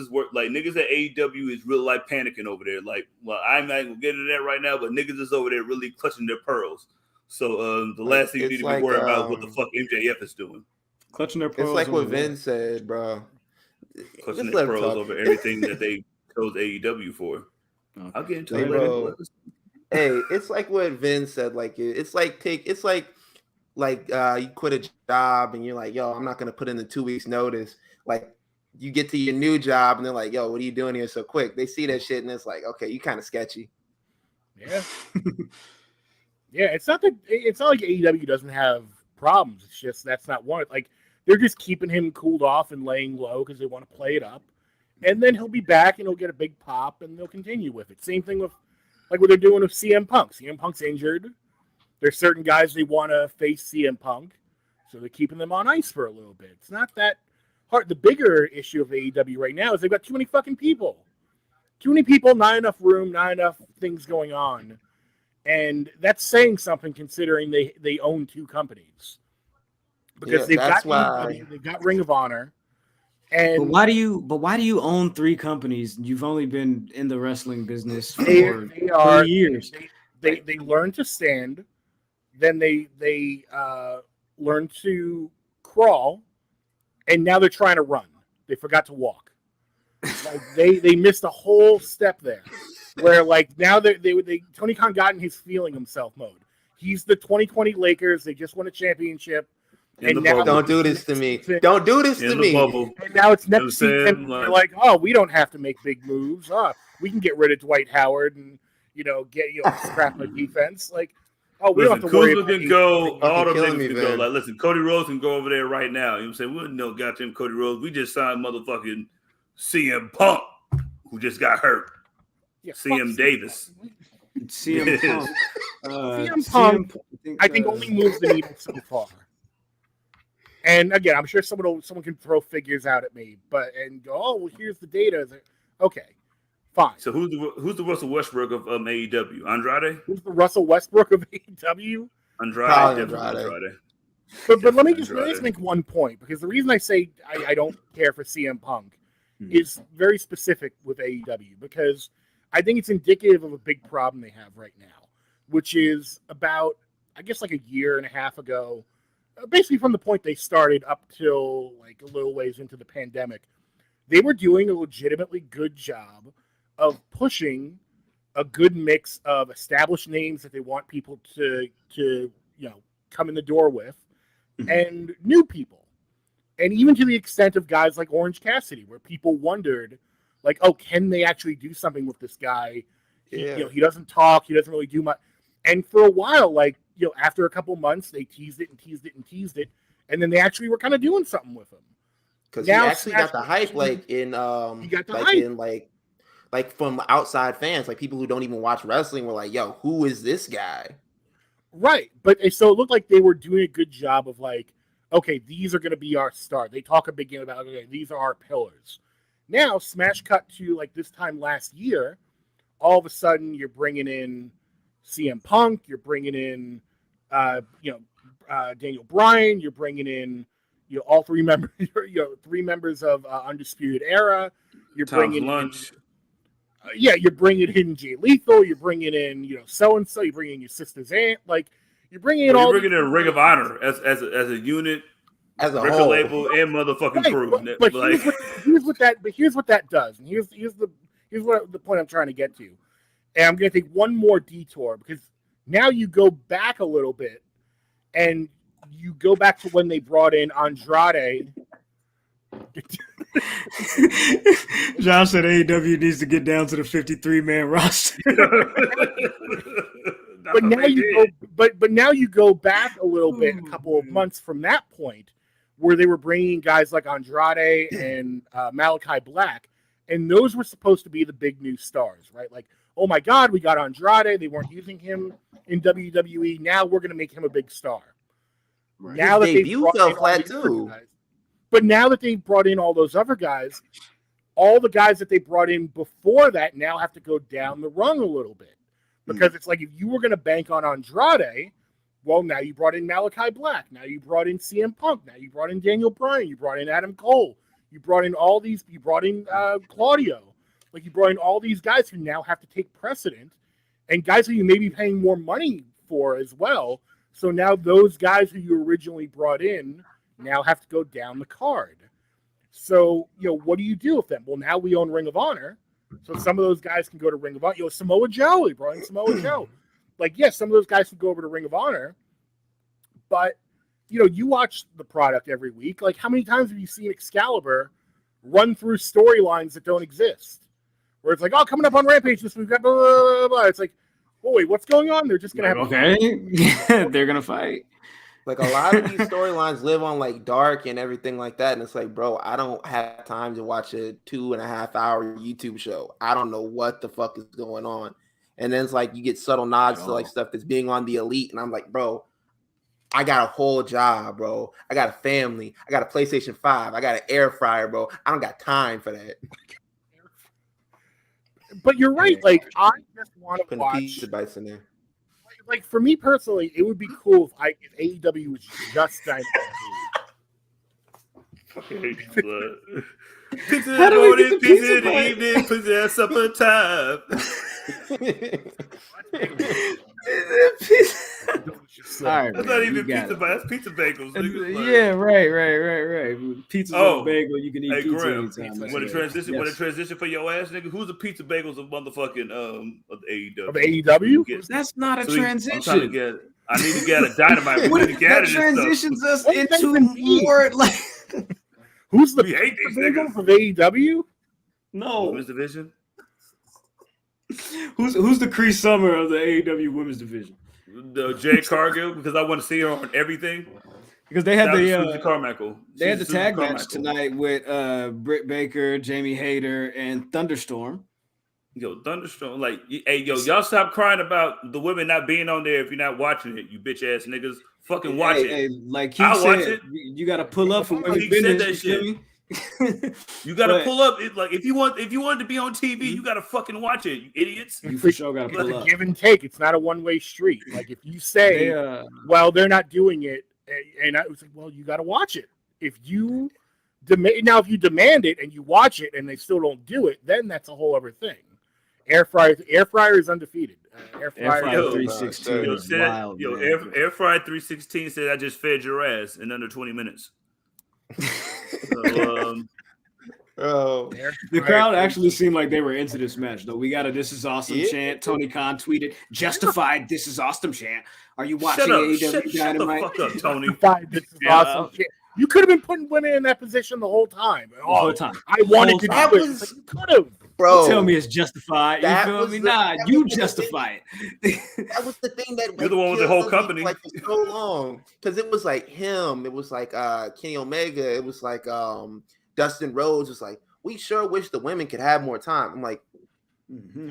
at AEW is really like panicking over there. Like, well, I'm not gonna get into that right now, but niggas is over there really clutching their pearls. So the last thing you need to be worried about is what the fuck MJF is doing. Clutching their pearls. It's like what Vince said, bro. Clutching their pearls over everything that they chose AEW for. Okay. I'll get into it later. Hey, it's like what Vince said. Like, it's like you quit a job and you're like, yo, I'm not going to put in the 2 weeks notice. Like, you get to your new job and they're like, yo, what are you doing here so quick? They see that shit and it's like, okay, you kind of sketchy. Yeah. Yeah, it's not like AEW doesn't have problems. It's just that's not one. Like, they're just keeping him cooled off and laying low because they want to play it up. And then he'll be back and he'll get a big pop and they'll continue with it. Same thing with like what they're doing with CM Punk. CM Punk's injured. There's certain guys they want to face CM Punk, so they're keeping them on ice for a little bit. It's not that hard. The bigger issue of AEW right now is they've got too many fucking people. Too many people, not enough room, not enough things going on. And that's saying something considering they own 2 companies. Because they've got Ring of Honor. And why do you own 3 companies? You've only been in the wrestling business for 3 years. They learn to stand. Then they learn to crawl, and now they're trying to run. They forgot to walk. Like they missed a whole step there. Where like now they Tony Khan got in his feeling himself mode. He's the 2020 Lakers. They just won a championship. And now don't do this to me. Don't do this to me. And now it's next season. They're like, oh, we don't have to make big moves. We can get rid of Dwight Howard and scrap my defense. Like, oh, we don't have to worry about can go. All the niggas can go. Like, listen, Cody Rhodes can go over there right now. You know what I'm saying? We don't know goddamn Cody Rhodes. We just signed motherfucking CM Punk, who just got hurt. Yeah, CM Davis. CM Punk. CM Punk, I think only moves the needle so far. And again, I'm sure someone can throw figures out at me, and go, oh, well, here's the data. Okay. Fine. So who's the Russell Westbrook of AEW? Andrade? Who's the Russell Westbrook of AEW? Andrade. But let me just make one point, because the reason I say I don't care for CM Punk is very specific with AEW, because I think it's indicative of a big problem they have right now, which is about, I guess, like a year and a half ago, basically from the point they started up till like a little ways into the pandemic, they were doing a legitimately good job of pushing a good mix of established names that they want people to come in the door with, and new people. And even to the extent of guys like Orange Cassidy, where people wondered, like, oh, can they actually do something with this guy? Yeah. He doesn't talk. He doesn't really do much. And for a while, like, after a couple months, they teased it. And then they actually were kind of doing something with him. Because he actually got the hype, like from outside fans, like people who don't even watch wrestling were like, yo, who is this guy? Right. But so it looked like they were doing a good job of like, okay, these are going to be our star. They talk a big game about, okay, these are our pillars. Now, smash cut to like this time last year, all of a sudden you're bringing in CM Punk, you're bringing in, Daniel Bryan, you're bringing in, all three members, three members of Undisputed Era. You're bringing in, you're bringing in Jay Lethal. You're bringing in, so and so. You're bringing in your sister's aunt. Like, you're bringing in You're bringing in a Ring of Honor as a unit, as a record whole label, and motherfucking crew. But here's what that does, and here's what the point I'm trying to get to. And I'm going to take one more detour, because now you go back a little bit, and you go back to when they brought in Andrade. John said AEW needs to get down to the 53-man roster. But now you go back a little bit, a couple of months from that point, where they were bringing guys like Andrade and Malachi Black, and those were supposed to be the big new stars, right? Like, oh my God, we got Andrade. They weren't using him in WWE. Now we're going to make him a big star. Right. Now His debut fell flat too. But now that they've brought in all those other guys, all the guys that they brought in before that now have to go down the rung a little bit. Because it's like, if you were going to bank on Andrade, well, now you brought in Malachi Black. Now you brought in CM Punk. Now you brought in Daniel Bryan. You brought in Adam Cole. You brought in all these. You brought in Claudio. Like, you brought in all these guys who now have to take precedent, and guys who you may be paying more money for as well. So now those guys who you originally brought in now have to go down the card. So, what do you do with them? Well, now we own Ring of Honor. So some of those guys can go to Ring of Honor. Samoa Joe, he brought in Samoa Joe. Like, yes, some of those guys can go over to Ring of Honor. But, you watch the product every week. Like, how many times have you seen Excalibur run through storylines that don't exist? Where it's like, oh, coming up on Rampage this week, blah, blah, blah, blah. It's like, oh, wait, what's going on? They're just going to have they're going to fight. Like, a lot of these storylines live on like Dark and everything like that. And it's like, bro, I don't have time to watch a 2.5 hour YouTube show. I don't know what the fuck is going on. And then it's like, you get subtle nods to like stuff that's being on the Elite. And I'm like, bro, I got a whole job, bro. I got a family. I got a PlayStation 5. I got an air fryer, bro. I don't got time for that. But you're right. Like, I just want to watch pizza bites in there. Like, for me personally, it would be cool if AEW was just Dynamite. Pizza in the morning, pizza in the evening, pizza at supper time. All right, that's not even pizza, but that's pizza bagels. Yeah, right. Pizza on a bagel, you can eat pizza anytime. What a transition for your ass, nigga. Who's the pizza bagels of motherfucking of AEW? Of AEW? That's not a transition. I need to get a Dynamite. That transitions us into more like. Who's the bagel from AEW? No, women's division. Who's the Cree Summer of the AEW women's division? Jay Cargill, because I want to see her on everything. Because they had Carmichael. They had the tag match tonight with Britt Baker, Jamie Hayter, and Thunderstorm. Yo, Thunderstorm, like, hey, y'all stop crying about the women not being on there if you're not watching it, you bitch ass niggas. Fucking watch it. Like he said, you got to pull up for women. You got to pull up. It, like if you want to be on TV, you got to fucking watch it, you idiots. You for sure got to pull up. Give and take. It's not a one-way street. Like if you say, well, they're not doing it, and I was like, well, you got to watch it. If you demand it and you watch it and they still don't do it, then that's a whole other thing. Air fryer is undefeated. Air fryer 316 is wild. Air fryer 316 said I just fed your ass in under 20 minutes. So, the crowd actually seemed like they were into this match, though. We got a "This is awesome" chant. Tony Khan tweeted, "Justified this is awesome" chant. Are you watching AEW Dynamite? Shut the fuck up, Tony. This is awesome chant. You could have been putting women in that position the whole time. The whole time. I wanted to do it. You could have. Bro, tell me it's justified. You feel me? Nah, you justify it. That was the thing that you're the one with the whole company like for so long, because it was like him. It was like Kenny Omega. It was like Dustin Rhodes. It's like we sure wish the women could have more time. I'm like,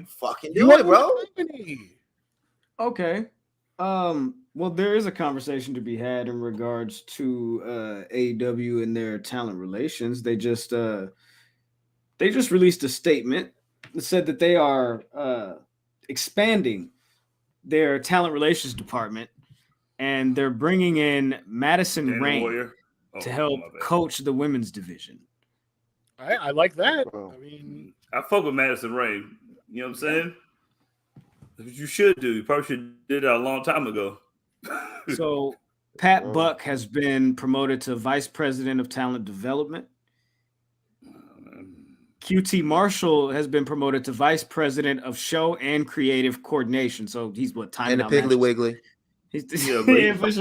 fucking do it, bro. Okay. Well, there is a conversation to be had in regards to AEW and their talent relations. They just released a statement that said that they are expanding their talent relations department, and they're bringing in Madison Rain to help coach the women's division. I like that. I mean, I fuck with Madison Rain. You know what I'm saying? That's what you should do. You probably should have did that a long time ago. So Pat Buck has been promoted to Vice President of Talent Development. QT Marshall has been promoted to Vice President of Show and Creative Coordination. So he's time and a Piggly Wiggly. He's for sure. Vice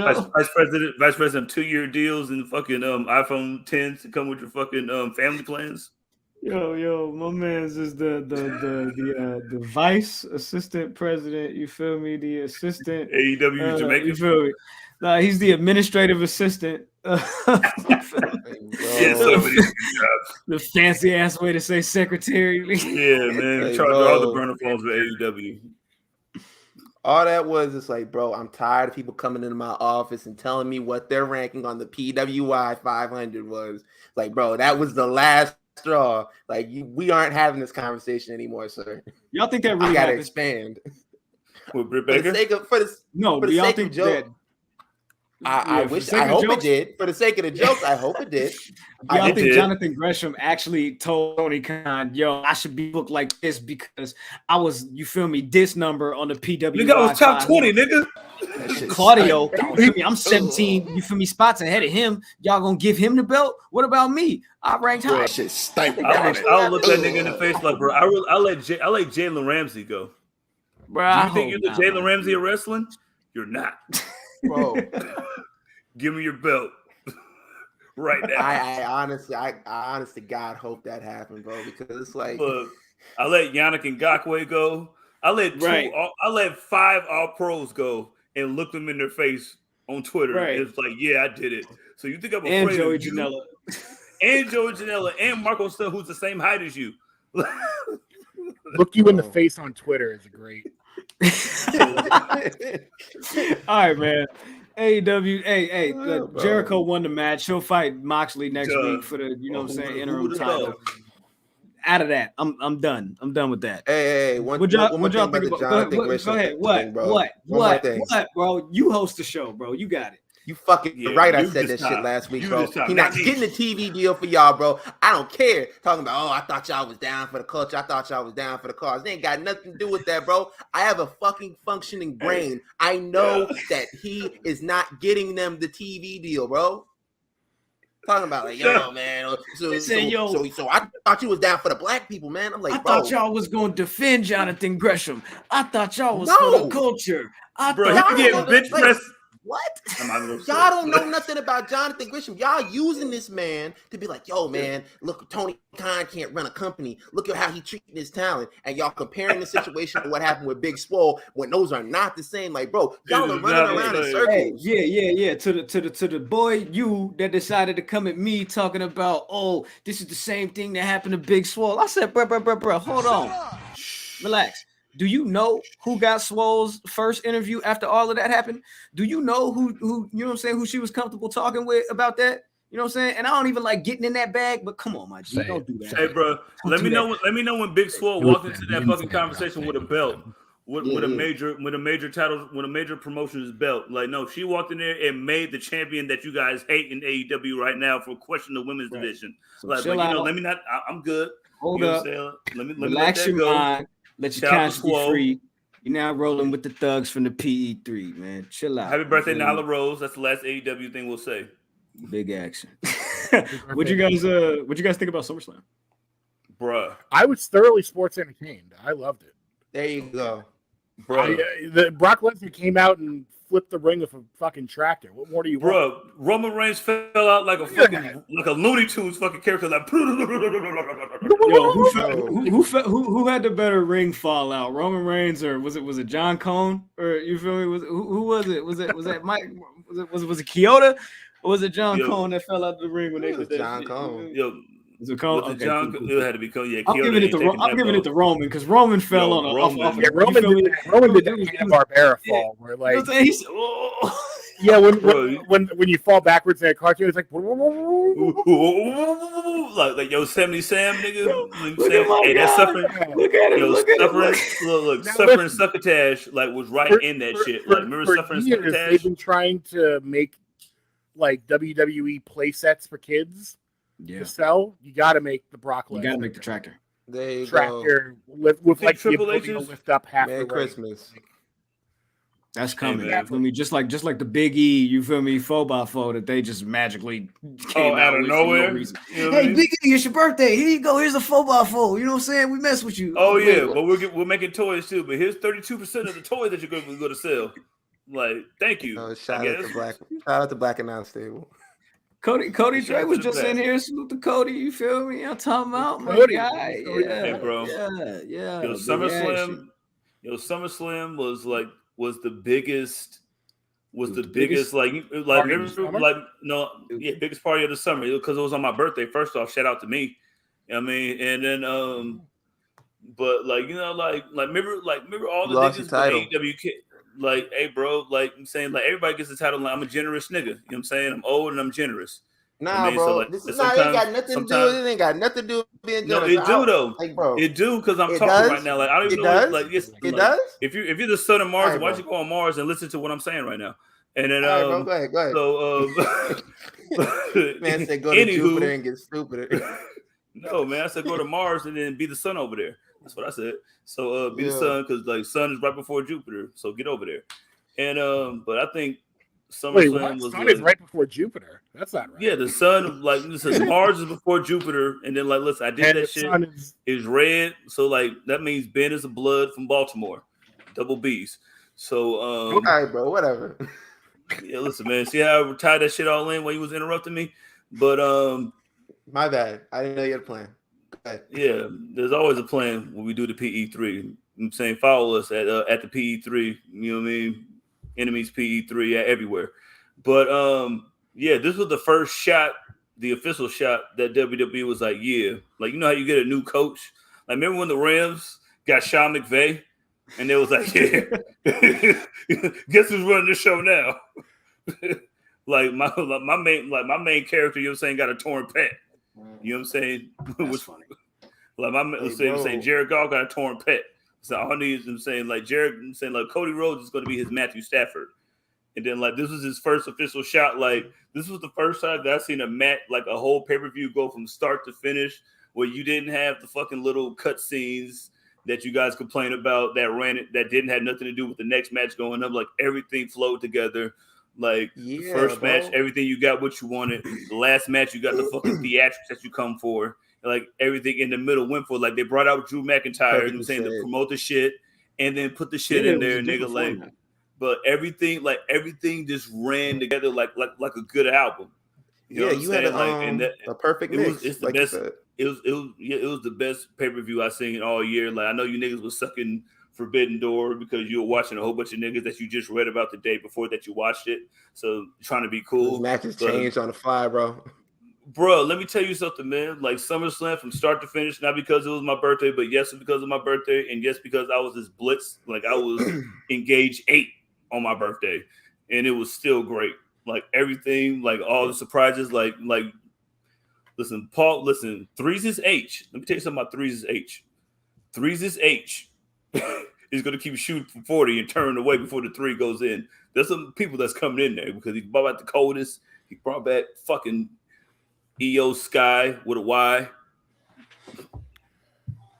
President 2-year deals and fucking iPhone 10s to come with your fucking family plans. Yo, my man's is the Vice Assistant President. You feel me? The assistant AEW Jamaica. You feel me? Nah, he's the administrative assistant. Yeah, so many jobs. The fancy ass way to say secretary. Yeah, man. Charge all the burner phones with AEW. All that was is like, bro, I'm tired of people coming into my office and telling me what their ranking on the PWI 500 was. Like, bro, that was the last straw. Like, we aren't having this conversation anymore, sir. Y'all think that really gotta happened? Expand? With Britt Baker? For the sake of joke. I hope it did. For the sake of the jokes, I hope it did. Y'all think Jonathan Gresham actually told Tony Khan, yo, I should be booked like this because I was, you feel me, this number on the PWI. Nigga, I was top 20, nigga. Claudio, you feel me? I'm 17, you feel me, spots ahead of him. Y'all gonna give him the belt? What about me? I ranked high. I'll look that nigga in the face like, bro, I let Jalen Ramsey go. Bro, you think you're the Jalen Ramsey of wrestling? You're not. Bro, give me your belt right now. I honestly God hope that happened, bro, because it's like, look, I let Yannick Ngakoue go. I let 5 All Pros go and look them in their face on Twitter. Right. It's like, yeah, I did it. So you think I'm afraid of Joey you? Janela. And Joey Janela and Marco Stunt, who's the same height as you. Look you in the face on Twitter is a great. All right, man. AEW, Jericho won the match. He'll fight Moxley next week for the, interim title. Out of that, I'm done. I'm done with that. Hey, what y'all think about? Go ahead. What, bro? You host the show, bro. You got it. You fucking right. I said that shit last week, bro. He not getting a TV deal for y'all, bro. I don't care. Talking about, I thought y'all was down for the culture. I thought y'all was down for the cause. They ain't got nothing to do with that, bro. I have a fucking functioning brain. I know that he is not getting them the TV deal, bro. Talking about like, yo, man. So I thought you was down for the black people, man. I'm like, I thought y'all was going to defend Jonathan Gresham. I thought y'all was for the culture. Bro, he can get bitch press. What? Y'all don't know nothing about Jonathan Gresham. Y'all using this man to be like, yo, man, look, Tony Khan can't run a company. Look at how he treating his talent. And y'all comparing the situation to what happened with Big Swole when those are not the same. Like, bro, y'all are running around in circles. Yeah. To the boy you that decided to come at me talking about, this is the same thing that happened to Big Swole. I said, bro, hold on. Relax. Do you know who got Swole's first interview after all of that happened? Do you know who you know what I'm saying, who she was comfortable talking with about that? You know what I'm saying? And I don't even like getting in that bag, but come on, my G, don't do that. Hey, bro, let me know when Big Swole walked into that fucking conversation with a belt, with a major promotion's belt. Like, no, she walked in there and made the champion that you guys hate in AEW right now for question the women's division. So like, but, you know, let me not. I'm good. Hold you know up. Let me relax let that your go. mind. Let your conscience be free. You're now rolling with the thugs from the PE3, man. Chill out. Happy birthday, Nyla Rose. That's the last AEW thing we'll say. Big action. What you guys think about SummerSlam? Bruh. I was thoroughly sports entertained. I loved it. There you go. The Brock Lesnar came out and flipped the ring with a fucking tractor. What more do you want? Roman Reigns fell out like a fucking like a Looney Tunes fucking character. Like, Yo, who had the better ring fall out? Roman Reigns or was it John Cone? Or you feel me? Who was it? Was that Mike? Was it Kyoto? Or was it John Cone that fell out of the ring when they did that? John Cone. Was it Cone? Okay, John, cool. It had to be Cone. Yeah, I'm giving it to Roman because Roman fell on Roman did that Hanna-Barbera fall where like when you fall backwards in a cartoon, it's like like Yosemite Sam, nigga. Hey, that's suffering. Look at it. Look, suffering succotash like was right in that shit. Like remember suffering succotash? They've been trying to make like WWE play sets for kids. To sell, you got to make the Brock Lesnar. You got to make the tractor. There you tractor go. with like the ability to lift up half Merry the Christmas. That's coming. You feel me? Just like the Big E, you feel me? 4x4 that they just magically came out of nowhere. No hey, Big E, it's your birthday. Here you go. Here's a 4x4. You know what I'm saying? We mess with you. Oh yeah, but we're making toys too. But here's 32% of the toys that you're going to sell. Like, thank you. Shout out to Black and Out Stable. Cody Trey was just in here. Salute to Cody. You feel me? I'm talking about my guy. Yeah, hey, bro. Yeah. Yo, SummerSlam was the biggest. Biggest party of the summer because it was on my birthday. First off, shout out to me. I mean, and then but remember all the niggas with AEW kid. Like, hey, bro, like I'm saying, like everybody gets the title. Like, I'm a generous nigga. You know what I'm saying? I'm old and I'm generous. Nah, bro. So, like, this is not. It ain't got nothing to do. It ain't got nothing to do with being generous. No, it do though. Like, bro, it do because I'm talking right now. Like, I don't even know. Like, yes, it does. If you're the son of Mars, why don't you go on Mars and listen to what I'm saying right now? And then, bro, go ahead. So, man said go to Jupiter and get stupider. No, man, I said go to Mars and then be the sun over there. That's what I said. So, be the sun because like sun is right before Jupiter. So get over there. And but I think SummerSlam was sun is right before Jupiter. That's not right. Yeah, the sun Mars is before Jupiter, and then like listen, I did that shit. Is red, so like that means Ben is a blood from Baltimore, double B's. So all right, bro, whatever. Yeah, listen, man. See how I tied that shit all in while you was interrupting me, but my bad. I didn't know you had a plan. Go ahead. Yeah, there's always a plan when we do the PE3. I'm saying follow us at the PE3. You know what I mean? Enemies PE3 everywhere. But yeah, this was the first shot, the official shot that WWE was like, yeah, like you know how you get a new coach. Like remember when the Rams got Sean McVay, and they was like, yeah, guess who's running this show now? like my main character, you know what I'm saying, got a torn pec. You know what I'm saying? That's funny. Like I'm saying Jared Goff got a torn pec. So all I need is I'm saying like Cody Rhodes is going to be his Matthew Stafford, and then like this was his first official shot. Like this was the first time that I've seen a whole pay-per-view go from start to finish where you didn't have the fucking little cut scenes that you guys complain about that didn't have nothing to do with the next match going up. Like everything flowed together. Like the first match, everything you got what you wanted. The last match, you got the fucking theatrics that you come for. Like everything in the middle went for. Like they brought out Drew McIntyre, you know what I'm saying, to promote the shit, and then put the shit in there, nigga. Like, but everything just ran together like a good album. You know you had a perfect mix. It's the best. It was the best pay-per-view I've seen all year. Like I know you niggas was sucking Forbidden Door because you were watching a whole bunch of niggas that you just read about the day before that you watched it. So trying to be cool. Those matches changed on the fly, bro. Bro, let me tell you something, man. Like SummerSlam from start to finish, not because it was my birthday, but yes, because of my birthday, and yes, because I was this blitz. Like I was engaged 8 on my birthday, and it was still great. like everything, like all the surprises, like listen, Paul, listen, Threes is H. Let me tell you something about Threes is H. Threes is H. He's gonna keep shooting from 40 and turning away before the three goes in. There's some people that's coming in there because he brought back the coldest. He brought back fucking EO Sky with a Y.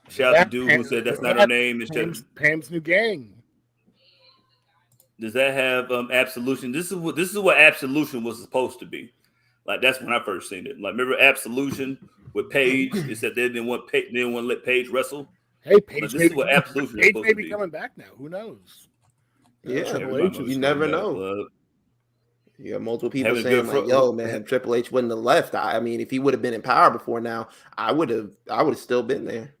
Shout out to dude who said that's not her name. It's Pam's new gang. Does that have Absolution? This is what Absolution was supposed to be. Like that's when I first seen it. Like remember Absolution with Paige? It said they didn't want to let Paige wrestle. Hey, Paige, this is what Absolution is supposed to be. Coming back now. Who knows? Yeah, you never know. You got multiple people saying like, "Yo, man, Triple H wouldn't have left." I mean, if he would have been in power before now, I would have still been there.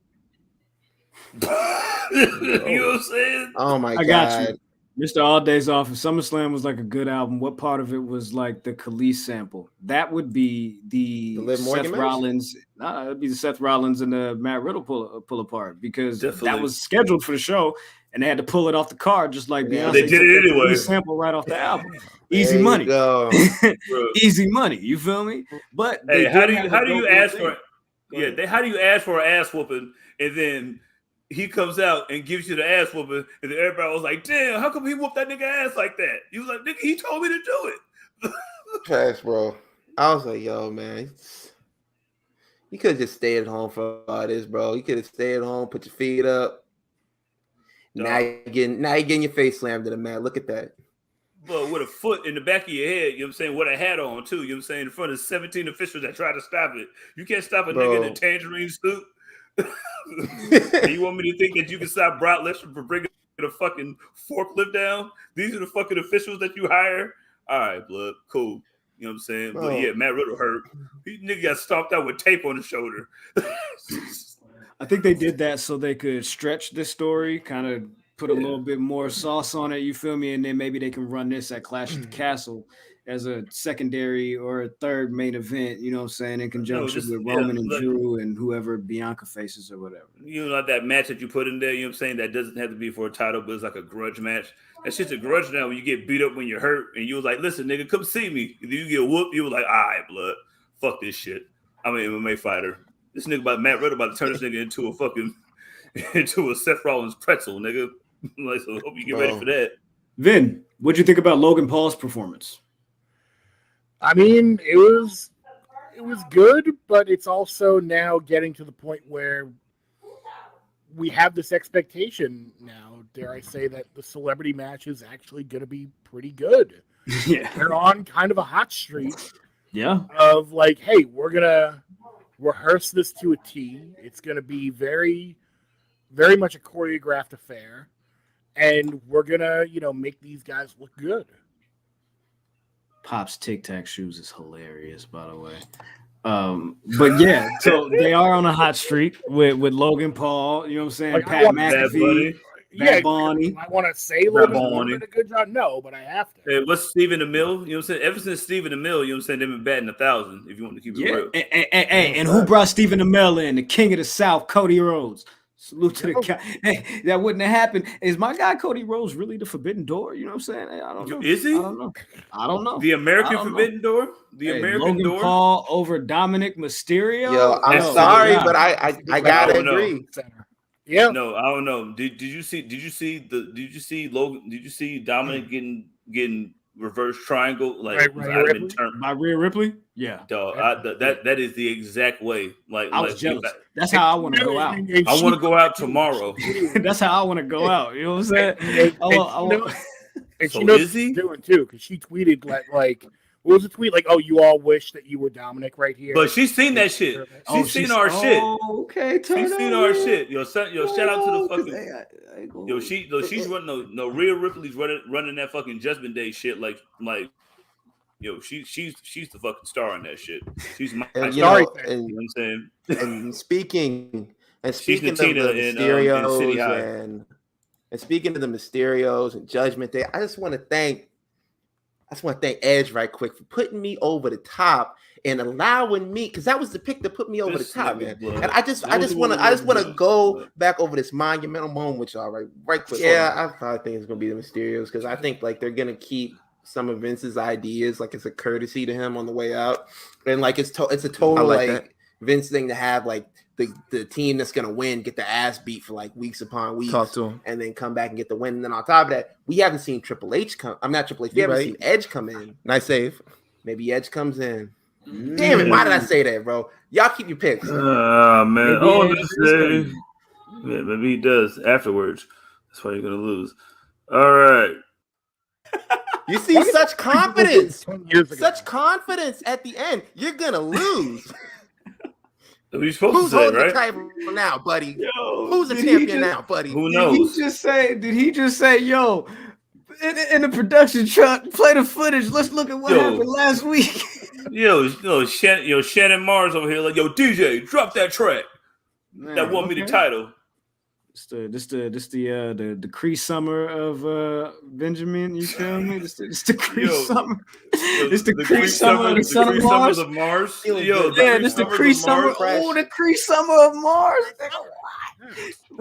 You know what I'm saying? Oh my god! Got you. Mr. All Days Off. If SummerSlam was like a good album, what part of it was like the Khalees sample? That would be the Seth Rollins. It'd be the Seth Rollins and the Matt Riddle pull apart because that was scheduled for the show, and they had to pull it off the card just like Beyonce. They did it anyway. Sample right off the album. Easy money. Easy money. You feel me? But hey, how do you ask for? Yeah, how do you ask for an ass whooping and then he comes out and gives you the ass whooping, and then everybody was like, "Damn, how come he whooped that nigga ass like that?" He was like, "Nigga, he told me to do it." Trash, bro. I was like, "Yo, man, you could have just stayed at home for all this, bro. You could have stayed at home, put your feet up. Now you're getting your face slammed in the mat. Look at that." But with a foot in the back of your head, you know what I'm saying, with a hat on too, you know what I'm saying, in front of 17 officials that try to stop it. You can't stop a nigga in a tangerine suit. You want me to think that you can stop Brock Lesnar from bringing a fucking forklift down? These are the fucking officials that you hire? All right, blood, cool. You know what I'm saying? Bro. But yeah, Matt Riddle hurt. He nigga got stomped out with tape on his shoulder. I think they did that so they could stretch this story, kind of put a little bit more sauce on it, you feel me? And then maybe they can run this at Clash at the Castle as a secondary or a third main event, you know what I'm saying, in conjunction with Roman and Drew and whoever Bianca faces or whatever. You know, like that match that you put in there, you know what I'm saying, that doesn't have to be for a title, but it's like a grudge match. That shit's a grudge now when you get beat up when you're hurt and you was like, listen, nigga, come see me. If you get whooped, you were like, all right, blood, fuck this shit. I'm an MMA fighter. This nigga Matt Riddle about to turn this nigga into a fucking into a Seth Rollins pretzel, nigga. Like, so hope you get ready for that. Vin, what'd you think about Logan Paul's performance? I mean, it was good, but it's also now getting to the point where we have this expectation now, dare I say, that the celebrity match is actually going to be pretty good. Yeah. They're on kind of a hot streak. Yeah. Of like, hey, we're going to rehearse this to a T. It's going to be very, very much a choreographed affair. And we're going to, make these guys look good. Pop's Tic Tac shoes is hilarious, by the way. But yeah, so they are on a hot streak with Logan Paul, you know what I'm saying? Like, Pat McAfee, Bad Bunny. I want to say Logan Paul did a good job. No, but I have to. Hey, what's Stephen Amell? You know what I'm saying? Ever since Stephen Amell, you know what I'm saying, they've been batting 1,000, if you want to keep it real. And who brought Stephen Amell in? The king of the South, Cody Rhodes. Salute to the guy. Hey, that wouldn't have happened. Is my guy Cody Rhodes really the Forbidden Door? You know what I'm saying? I don't know. Is he? I don't know. The American Forbidden Door? The American Logan Door? Paul over Dominic Mysterio? Yo, I'm sorry, but I gotta agree. Yeah. No, I don't know. Did you see Dominic getting reverse triangle like by Rhea Ripley? Yeah, dog. That is the exact way. Like I was jealous. That's how I want to go out. I want to go out tomorrow. That's how I want to go out. You know what I'm saying? And she knows what she's doing too, because she tweeted like what was the tweet? Like, oh, you all wish that you were Dominic right here. But she's seen that shit. She's seen our shit. Okay, she's seen our shit. Yo, shout out to the fucking. Yo, she's running. No, Rhea Ripley's running that fucking Judgment Day shit. Like, yo, she's the fucking star on that shit. She's my star. You know what I'm saying? And speaking of the Mysterios and speaking of the Mysterios and Judgment Day, I just want to thank Edge right quick for putting me over the top and allowing me, because that was the pick that put me over the top, man. And I just want to go back over this monumental moment with y'all right quick. Yeah, I probably think it's gonna be the Mysterios because I think like they're gonna keep some of Vince's ideas, like it's a courtesy to him on the way out, and like it's a total like Vince thing to have like the team that's gonna win get the ass beat for like weeks upon weeks, talk to him, and then come back and get the win. And then on top of that, we haven't seen Triple H come. I'm not Triple H. We haven't seen Edge come in. Nice save. Maybe Edge comes in. Damn it! Why did I say that, bro? Y'all keep your picks. Man. Maybe he does afterwards. That's why you're gonna lose. All right. You see such confidence. Such confidence at the end. You're gonna lose. Who's holding the title now, buddy? Yo, who's the champion now, buddy? Who knows? Did he just say, yo, in the production truck, play the footage. Let's look at what happened last week. Shannon Mars over here, like, yo, DJ, drop that track. Man, that won me the title. This the Cree Summer of Benjamin. You feel me? This the Cree Summer. It's the Cree Summer of the Son of Mars. This the Cree Summer. Oh, the Cree Summer of Mars.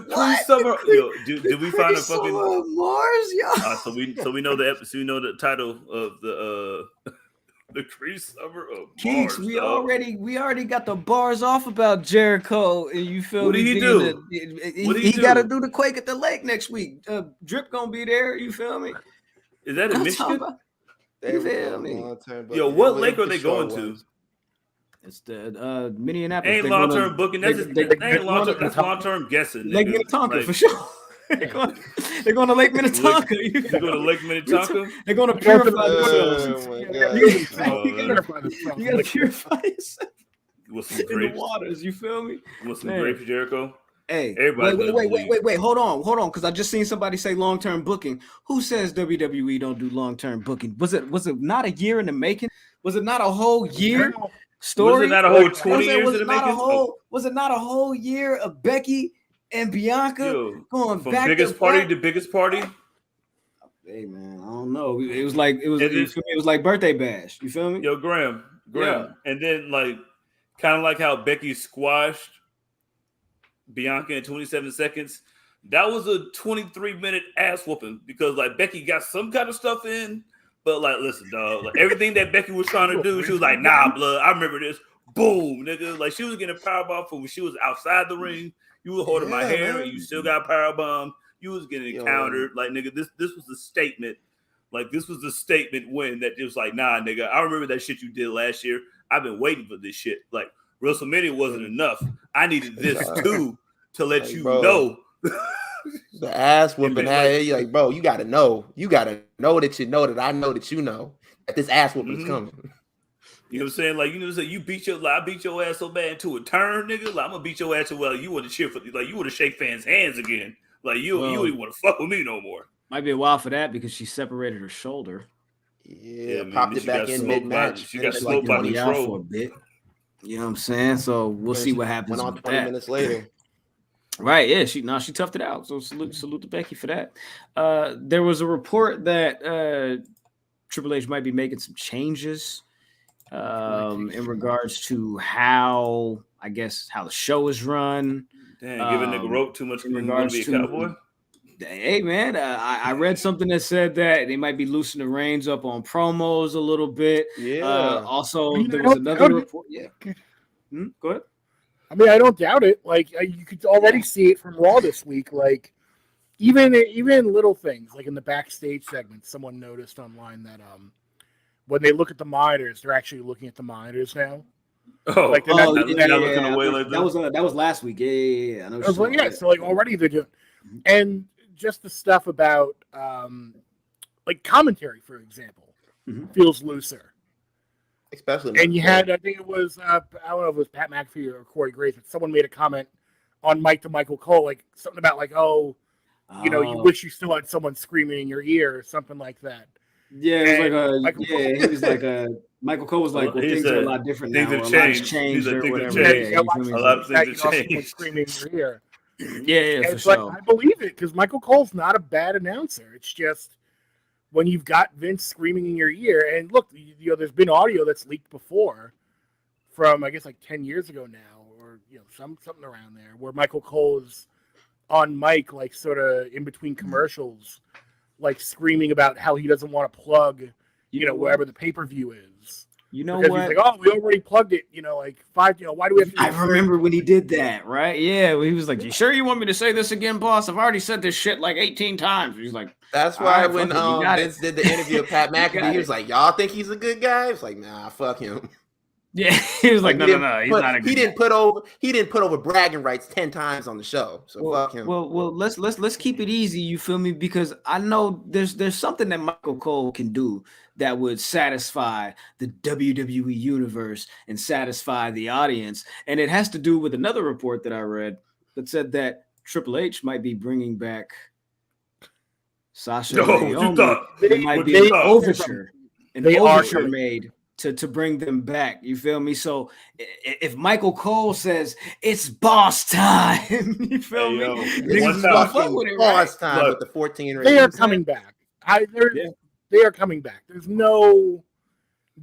Cree Summer. Yo, did we find a fucking Mars? Yo. So we know the episode. We know the title of the Cree Summer of Keeks, Mars. we already got the bars off about Jericho, and you feel what me? Did he do? He got to do the Quake at the Lake next week. Drip gonna be there. You feel me? Is that in Michigan? You feel me? Yo, what lake are they going to? It's the Minneapolis. Ain't long term booking. That's long term guessing. Lake Minnetonka for sure. They're going to Lake Minnetonka. They're going to Lake Minnetonka? They're going to purify themselves. You got to purify yourself in the waters. You feel me? With some grapes, Jericho? Hey, wait. Hold on. Because I just seen somebody say long-term booking. Who says WWE don't do long-term booking? Was it not a year in the making? Was it not a whole year story? Was it not a whole 20 years in the making? Was it not a whole year of Becky and Bianca going from back biggest to party back? to biggest party? Hey man, I don't know. It was like birthday bash. You feel me? Yo, Graham. Yeah. And then kind of like how Becky squashed Bianca in 27 seconds. That was a 23-minute ass whooping because Becky got some kind of stuff in, but listen, dog, everything that Becky was trying to do, she was like, nah, blood. I remember this. Boom, nigga. She was getting a powerbomb from when she was outside the ring. You were holding my hair, and you still got powerbomb. You was getting countered, nigga. This was a statement. This was a statement win that it was nah, nigga. I remember that shit you did last year. I've been waiting for this shit. WrestleMania wasn't enough. I needed this too to let you know. The ass whooping. Hey, bro, you gotta know. You gotta know that you know that I know that you know that this ass whooping is coming. You know what I'm saying? You beat I beat your ass so bad into a turn, nigga. I'm gonna beat your ass so well. You want to cheer for, you want to shake fans' hands again. You don't want to fuck with me no more. Might be a while for that because she separated her shoulder. Yeah, popped it back in mid-match. She got smoked by the out for a bit. You know what I'm saying? So we'll see what happens. Went on 20 minutes later. Right, yeah, she toughed it out. So salute to Becky for that. There was a report that Triple H might be making some changes in regards to how the show is run. Damn, giving nigga rope too much in regards to be a cowboy. Hey man, I read something that said that they might be loosening the reins up on promos a little bit. Yeah. Also, there was another report. Yeah. Go ahead. I mean, I don't doubt it. You could already see it from Raw this week. Even little things, in the backstage segment, someone noticed online that when they look at the monitors, they're actually looking at the monitors now. Oh, they're not looking away like that. That was last week. Yeah. I know. So already they're doing, and just the stuff about commentary, for example, feels looser. Especially, and you had, I think it was, I don't know if it was Pat McAfee or Corey Graves, but someone made a comment on Mike to Michael Cole, something about you wish you still had someone screaming in your ear or something like that. Yeah, it was Michael Cole was well, things are a lot different now. Things have changed or whatever. A lot of things have changed. Screaming in your ear. Yeah, for sure. I believe it because Michael Cole's not a bad announcer. It's just when you've got Vince screaming in your ear, and look, there's been audio that's leaked before from 10 years ago now, or something around there, where Michael Cole is on mic, sort of in between commercials, screaming about how he doesn't want to plug wherever the pay-per-view is. You know because what? He's like, oh, we already plugged it. Like 5. Why do we have to? I remember when he did that, right? Yeah, he was like, "You sure you want me to say this again, boss? I've already said this shit like 18 times." He's like, "That's why right, when Vince did the interview with Pat McAfee, he was like, y'all think he's a good guy?" It's like, nah, fuck him. Yeah, he was like, no, he's not a good guy. He didn't put over bragging rights 10 times on the show. So fuck him. Well, let's keep it easy. You feel me? Because I know there's something that Michael Cole can do that would satisfy the WWE universe and satisfy the audience, and it has to do with another report that I read that said that Triple H might be bringing back Sasha. There might be an overture made to bring them back. You feel me? So if Michael Cole says it's boss time, you feel me? It's fucking boss time with the 14 They are coming back. They are coming back. There's no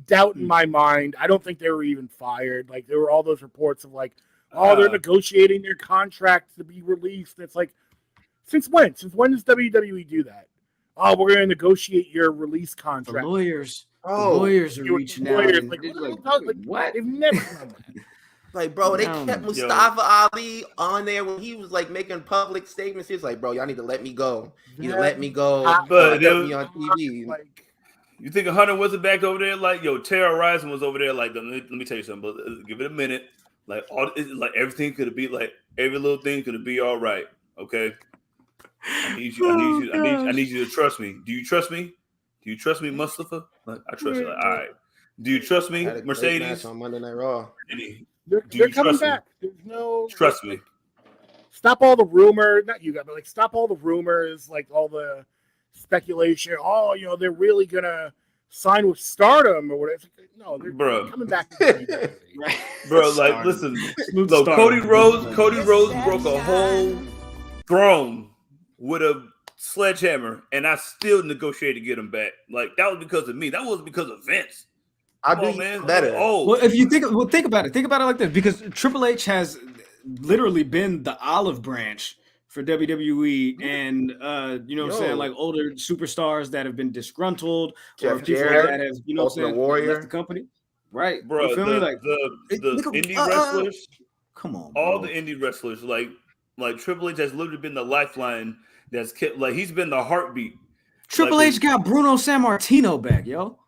doubt in my mind. I don't think they were even fired. Like, there were all those reports of like, oh, they're negotiating their contracts to be released. It's like, since when? Since when does WWE do that? Oh, we're going to negotiate your release contract. The lawyers are reaching out. What? They've never done that. Like, bro, they kept Mustafa Ali on there when he was like making public statements. He was like, bro, y'all need to let me go. You need to let me go. But me on TV. You think Hunter wasn't back over there? Like, Terra Rising was over there. Like, let me tell you something. But give it a minute. Like, everything could be like every little thing could be all right. Okay. I need you to trust me. Do you trust me? Do you trust me, Mustafa? Like, I trust you. Like, all right. Do you trust me, Mercedes? On Monday Night Raw. They're coming back. There's no trust me. Stop all the rumor. Not you guys, but like stop all the rumors, like all the speculation. Oh, they're really gonna sign with Stardom or whatever. No, they're coming back. Bro, like listen, look, Cody Rhodes broke a whole throne with a sledgehammer, and I still negotiated to get him back. Like, that was because of me. That wasn't because of Vince. I do better. Well, if you think about it like this, because Triple H has literally been the olive branch for WWE, and what I'm saying, like older superstars that have been disgruntled, or people that have left the company, right? Bro, you feel me? Like the indie wrestlers, come on, all the indie wrestlers, like Triple H has literally been the lifeline that's kept, like, he's been the heartbeat. Triple H got Bruno Sammartino back, yo.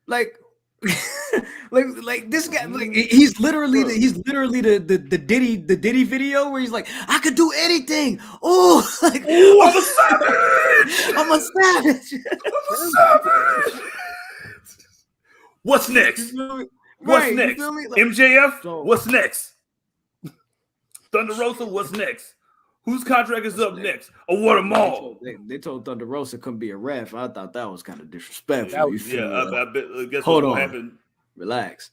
Like this guy, like he's literally the Diddy video where he's like, I could do anything. Oh, like, I'm a savage. I'm a savage. What's next? What's next? Like, MJF? What's next? Thunder Rosa? What's next? Whose contract is up next? Or what them all? They told Thunder Rosa couldn't be a ref. I thought that was kind of disrespectful. I bet. Guess Hold what on. happened? Relax.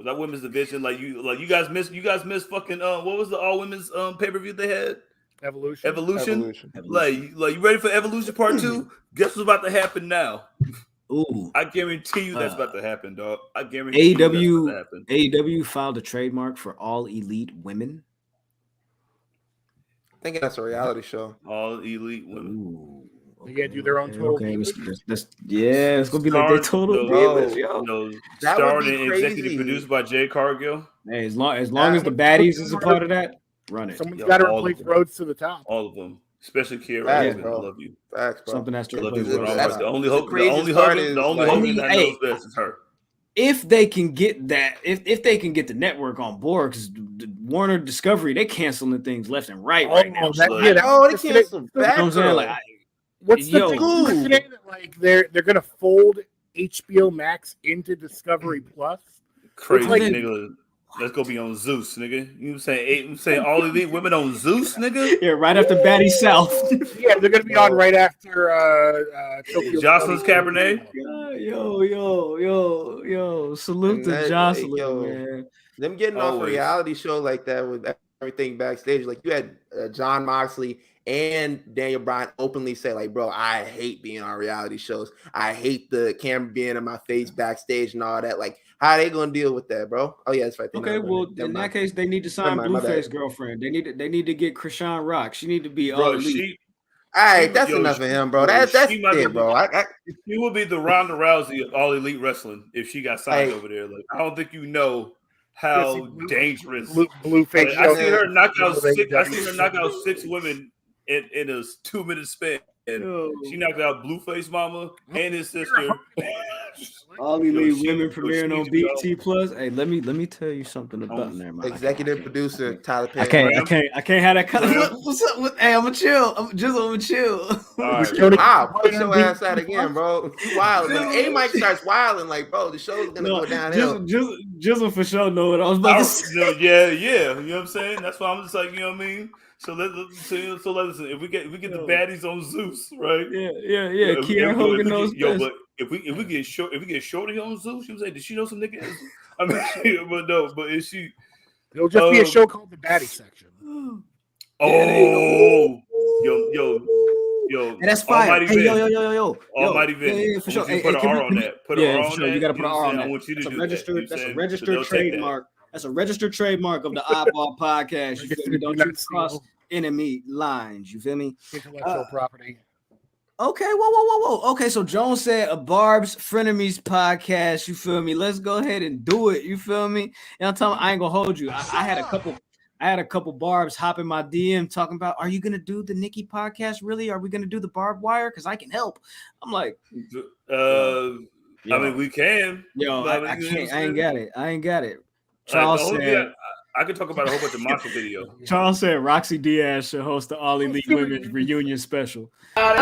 That women's division, you guys missed fucking what was the all women's pay-per-view they had? Evolution. Like you ready for Evolution Part 2? Guess what's about to happen now? Ooh. I guarantee you that's about to happen, dog. I guarantee AEW filed a trademark for All Elite Women. Thinking that's a reality show. All Elite Women. Ooh, they gotta do their own total. It's gonna be like their total. Starred and executive produced by Jay Cargill. Hey, as long as the baddies is a part of that, run it. Someone's got to replace Rhodes to the top. All of them, especially Kiera. I love you. Facts, bro. Something has to replace. The only hope that knows best is her. If they can get that, if they can get the network on board, because Warner Discovery, they canceling things left and right now. They canceled back. You know what I'm saying? Like, what's the thing today that like they're gonna fold HBO Max into Discovery Plus? Crazy nigga. Let's go be on Zeus, nigga. You saying all Elite Women on Zeus, nigga? Yeah, right after Batty South. Yeah, they're gonna be on right after Tokyo. Jocelyn's Cabernet. Yo, salute to Jocelyn, man. Them getting off a reality show like that with everything backstage, like you had John Moxley and Daniel Bryan openly say, like, bro, I hate being on reality shows. I hate the camera being in my face backstage and all that. Like, how are they gonna deal with that, bro? Oh yeah, that's right. Okay, well, in that case, they need to sign Blueface girlfriend. They need to get Krishan Rock. She need to be all elite. All right, that's enough of him, bro. That's it, bro. She would be the Ronda Rousey of All Elite Wrestling if she got signed over there. Like, I don't think you know how dangerous. Blueface. I see her knock out 6 women in a 2-minute span. She knocked out Blueface Mama and his sister. All Elite Women premiering on BT Plus. Hey, let me tell you something about there, man. Executive producer Tyler Perry. I can't have that kind of. What's up? Hey, I'm gonna chill. I'm gonna chill. I'll put your ass out again, bro. You wild. When A Mike starts wilding, like, bro, the show's gonna go downhill. Jizzle for sure know what I was about to say. Yeah. You know what I'm saying? That's why I'm just like, you know what I mean. So listen. If we get the baddies on Zeus, right? Yeah. Kiara Hogan knows best. But if we get Shorty on Zeus, she was like, did she know some niggas? I mean, but is she? It'll just be a show called the Baddie Section. Oh, yo, and that's fire. Hey, yo. Almighty Vince. Yeah, for sure. Put an R on that. Put an R on that. You got to put an R on that. I want you to do that. That's a registered trademark. That's a registered trademark of the Oddball Podcast. You feel me? Don't you cross enemy lines. You feel me? Intellectual property. Okay, whoa. Okay, so Jones said a Barb's Frenemies podcast. You feel me? Let's go ahead and do it. You feel me? And I'm telling you, I ain't gonna hold you. I had a couple Barbs hop in my DM talking about, are you gonna do the Nikki podcast? Really? Are we gonna do the barbed wire? Because I can help. I'm like, I mean, we can. Yo, I can't. I ain't got it. Charles said. I could talk about a whole bunch of Marshall video. Charles said Roxy Diaz should host the All Elite Women's reunion special. Shout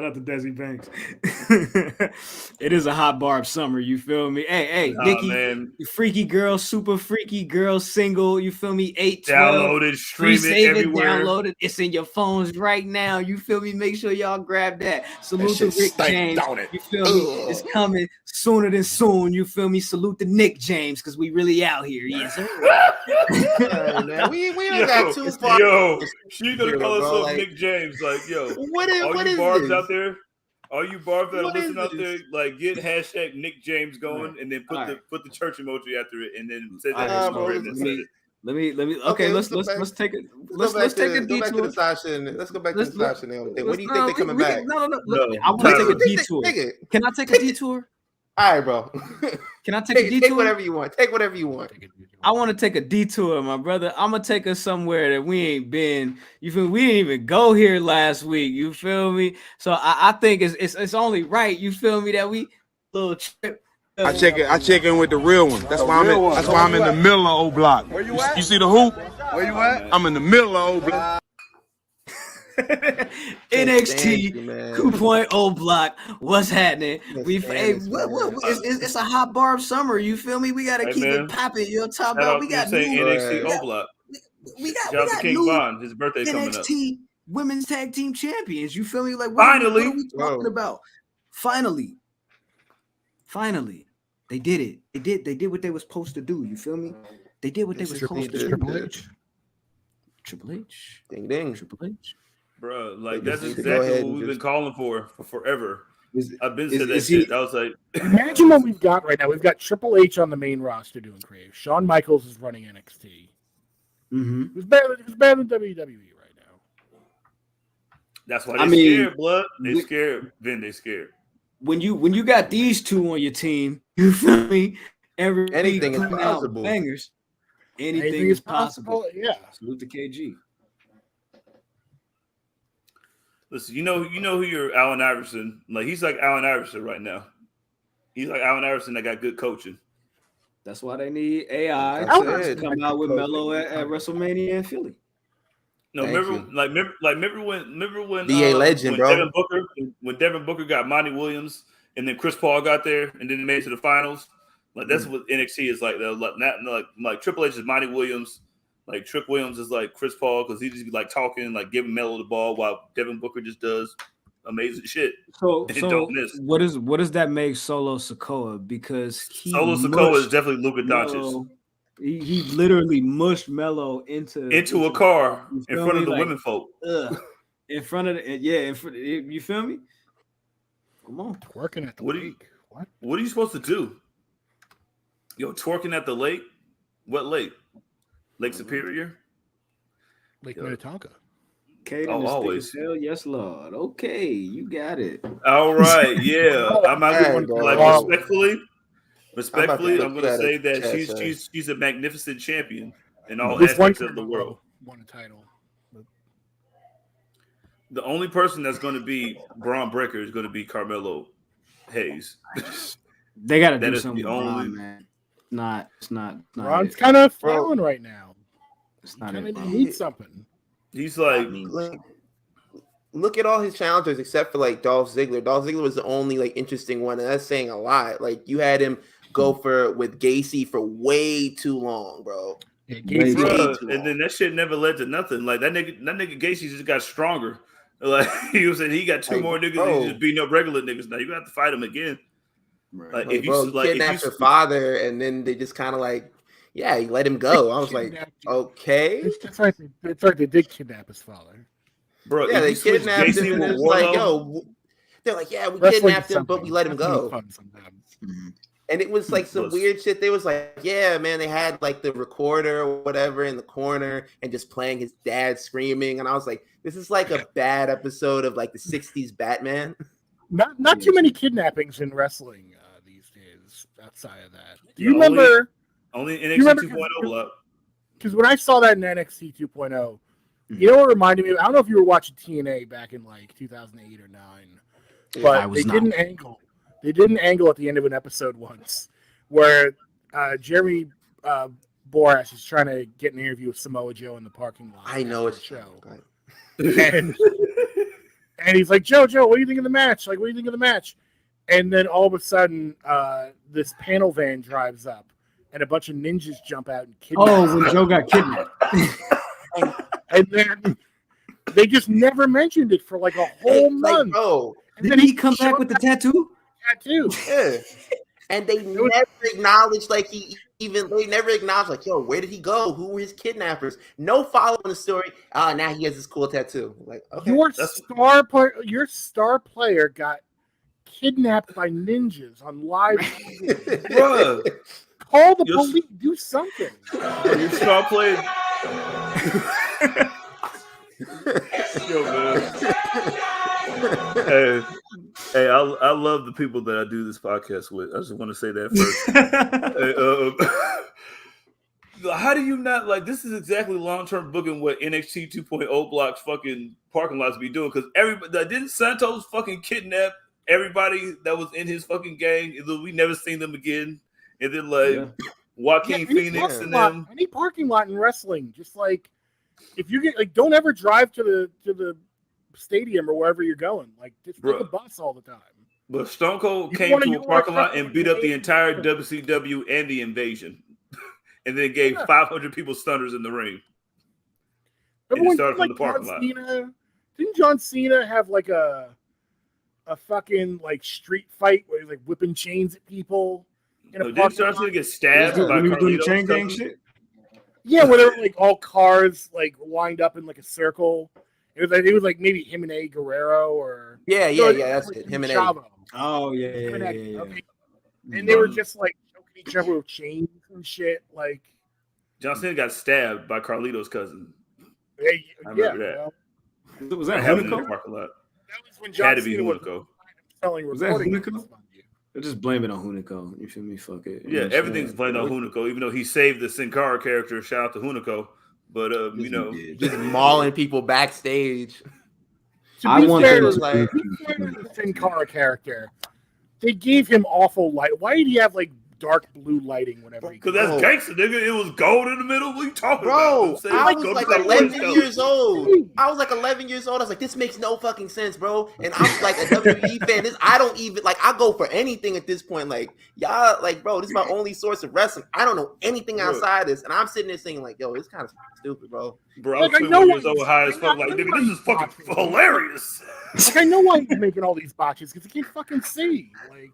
out to Desi Banks. It is a hot Barb summer. You feel me? Hey, Nikki, you freaky girl, super freaky girl, single. You feel me? 8, 12. Downloaded, stream it everywhere. Download it. It's in your phones right now. You feel me? Make sure y'all grab that. Salute to Rick James. You feel me? It's coming sooner than soon. You feel me? Salute to Nick James because we really out here. Yes, sir. Man, we ain't got too far. Yo, she gonna call herself like, Nick James. Like, yo, what is Barbs out there? All you Barbs that are listening out there, like, get hashtag Nick James going, and then put the church emoji after it, and then say that. Let me. Okay, let's take it. Let's take a detour. Let's go back to the Sasha Naomi thing. When do you think they're coming back? No. I want to take a detour. Can I take a detour? All right, bro. Can I take a detour? Take whatever you want. I want to take a detour, my brother. I'm gonna take us somewhere that we ain't been. You feel? We didn't even go here last week. You feel me? So I think it's only right. You feel me? That we little trip. I check in with the real one. That's why I'm in the middle of O Block. Where you at? You see the hoop? Where you at? I'm in the middle of O Block. NXT 2.0 block. What's happening? It's a hot Barb summer. You feel me? We gotta keep it popping. You're talking about we got new NXT O Block. We got King new Von. His birthday coming up. NXT Women's Tag Team Champions. You feel me? Like finally, what are we talking about? Finally, they did it. They did what they were supposed to do. You feel me? They did what they were supposed to do. Triple H. Ding ding. Triple H. Bro, like that's exactly what we've been calling for forever. I've been saying that shit. I was like, imagine what we've got right now. We've got Triple H on the main roster doing creative. Shawn Michaels is running NXT. Mm-hmm. It's better than WWE right now. That's why they're scared, blood. They scared. Then they scared. When you got these two on your team, you feel me? Anything is possible. Bangers. Anything is possible. Yeah. Salute to KG. Listen, you know who you're Allen Iverson. Like, he's like Allen Iverson right now. He's like Allen Iverson that got good coaching. That's why they need AI to come out with Melo at WrestleMania in Philly. No, remember when DA legend, bro. When Devin Booker got Monty Williams, and then Chris Paul got there, and then they made it to the finals. Like, that's what NXT is like. Like Triple H is Monty Williams. Like, Trick Williams is like Chris Paul because he just be like talking, like giving Melo the ball, while Devin Booker just does amazing shit. So what does that make Solo Sikoa? Because Solo Sikoa is definitely Luka Doncic. He literally mushed Melo into a car in front of the women folk. In front of you feel me? Come on, twerking at the lake. What are you supposed to do? Yo, twerking at the lake? What lake? Lake Superior. Lake Minnetonka. Always. Hell yes, Lord. Okay, you got it. All right, yeah. I'm not going to like respectfully. I'm going to say that she's a magnificent champion in all aspects of the world. Won a title. The only person that's going to be Braun Breaker is going to be Carmelo Hayes. They got to do something. Braun, man. It's not. Braun's kind of falling right now. It's not. He needs something. He's like, look at all his challengers except for like Dolph Ziggler. Dolph Ziggler was the only like interesting one, and that's saying a lot. Like you had him go with Gacy for way too long, bro. Yeah, and then that shit never led to nothing. Like that nigga Gacy just got stronger. Like he was saying, he got two more niggas. He's just beating up regular niggas. Now you got to fight him again. Right. Like, bro, you kidnapped your father, and then they just kind of like. Yeah, he let him go. I was like, okay. That's right. They did kidnap his father. Bro, yeah, they kidnapped him, and it's like, yo, they're like, yeah, we kidnapped him, but we let him go. And it was like some weird shit. They was like, yeah, man, they had like the recorder or whatever in the corner and just playing his dad screaming. And I was like, this is like a bad episode of like the 60s Batman. Not too many kidnappings in wrestling these days outside of that. Do you remember... Only NXT 2.0 because when I saw that in NXT 2.0, you know what reminded me of? I don't know if you were watching TNA back in like 2008 or 9, but they did an angle. They did an angle at the end of an episode once where Jeremy Borash is trying to get an interview with Samoa Joe in the parking lot. I know it's show. And he's like, Joe, what do you think of the match? Like, what do you think of the match? And then all of a sudden, this panel van drives up. And a bunch of ninjas jump out and kidnap him. Oh, when Joe got kidnapped. and then they just never mentioned it for like a whole month. Bro, and then he come back with the tattoo? Yeah. And they never acknowledged they never acknowledged like, yo, where did he go? Who were his kidnappers? No following the story. Now he has this cool tattoo. Like, okay. Your star player got kidnapped by ninjas on live TV. Bro. Call the police. Do something. You start playing. Yo, man. Hey, I love the people that I do this podcast with. I just want to say that first. How do you not like? This is exactly long-term booking what NXT 2.0 blocks fucking parking lots be doing because everybody didn't Santos fucking kidnap everybody that was in his fucking gang. We never seen them again. And then Joaquin Phoenix and them. Any parking lot in wrestling, just like if you get like, don't ever drive to the stadium or wherever you're going. Like just take a bus all the time. But Stone Cold came to a parking lot and beat up the entire WCW and the Invasion, and then gave 500 people stunners in the ring. And it started from the parking lot. Didn't John Cena have like a fucking like street fight where he's like whipping chains at people? Didn't John Cena get stabbed by Carlito's chain gang shit? Yeah, where they were like all cars like lined up in like a circle. It was like maybe him and Eddie Guerrero or that's it. Him and Eddie. Oh yeah. Okay. And they were just like choking each other with chains and shit. Like John Cena got stabbed by Carlito's cousin. I remember that. Was that happened in the parking lot? That was when John Cena was selling recording. Just blame it on Hunico. You feel me? Fuck it. Yeah, everything's blamed on Hunico, even though he saved the Sin Cara character. Shout out to Hunico. But just mauling people backstage. I want to like the Sin Cara character. They gave him awful light. Why did he have like dark blue lighting whenever he? Because that's gangster, nigga. It was gold in the middle. What are you talking about? Bro, I was like 11 years old. I was like 11 years old. I was like, this makes no fucking sense, bro. And I'm like a WWE fan. I don't even like. I go for anything at this point. Like y'all, like, bro, this is my only source of wrestling. I don't know anything outside this, and I'm sitting there saying like, yo, it's kind of stupid, bro. Bro, I was 21 years old, high as fuck. Like, nigga, this is fucking hilarious. Like, I know why he's making all these botches because he can't fucking see. Like.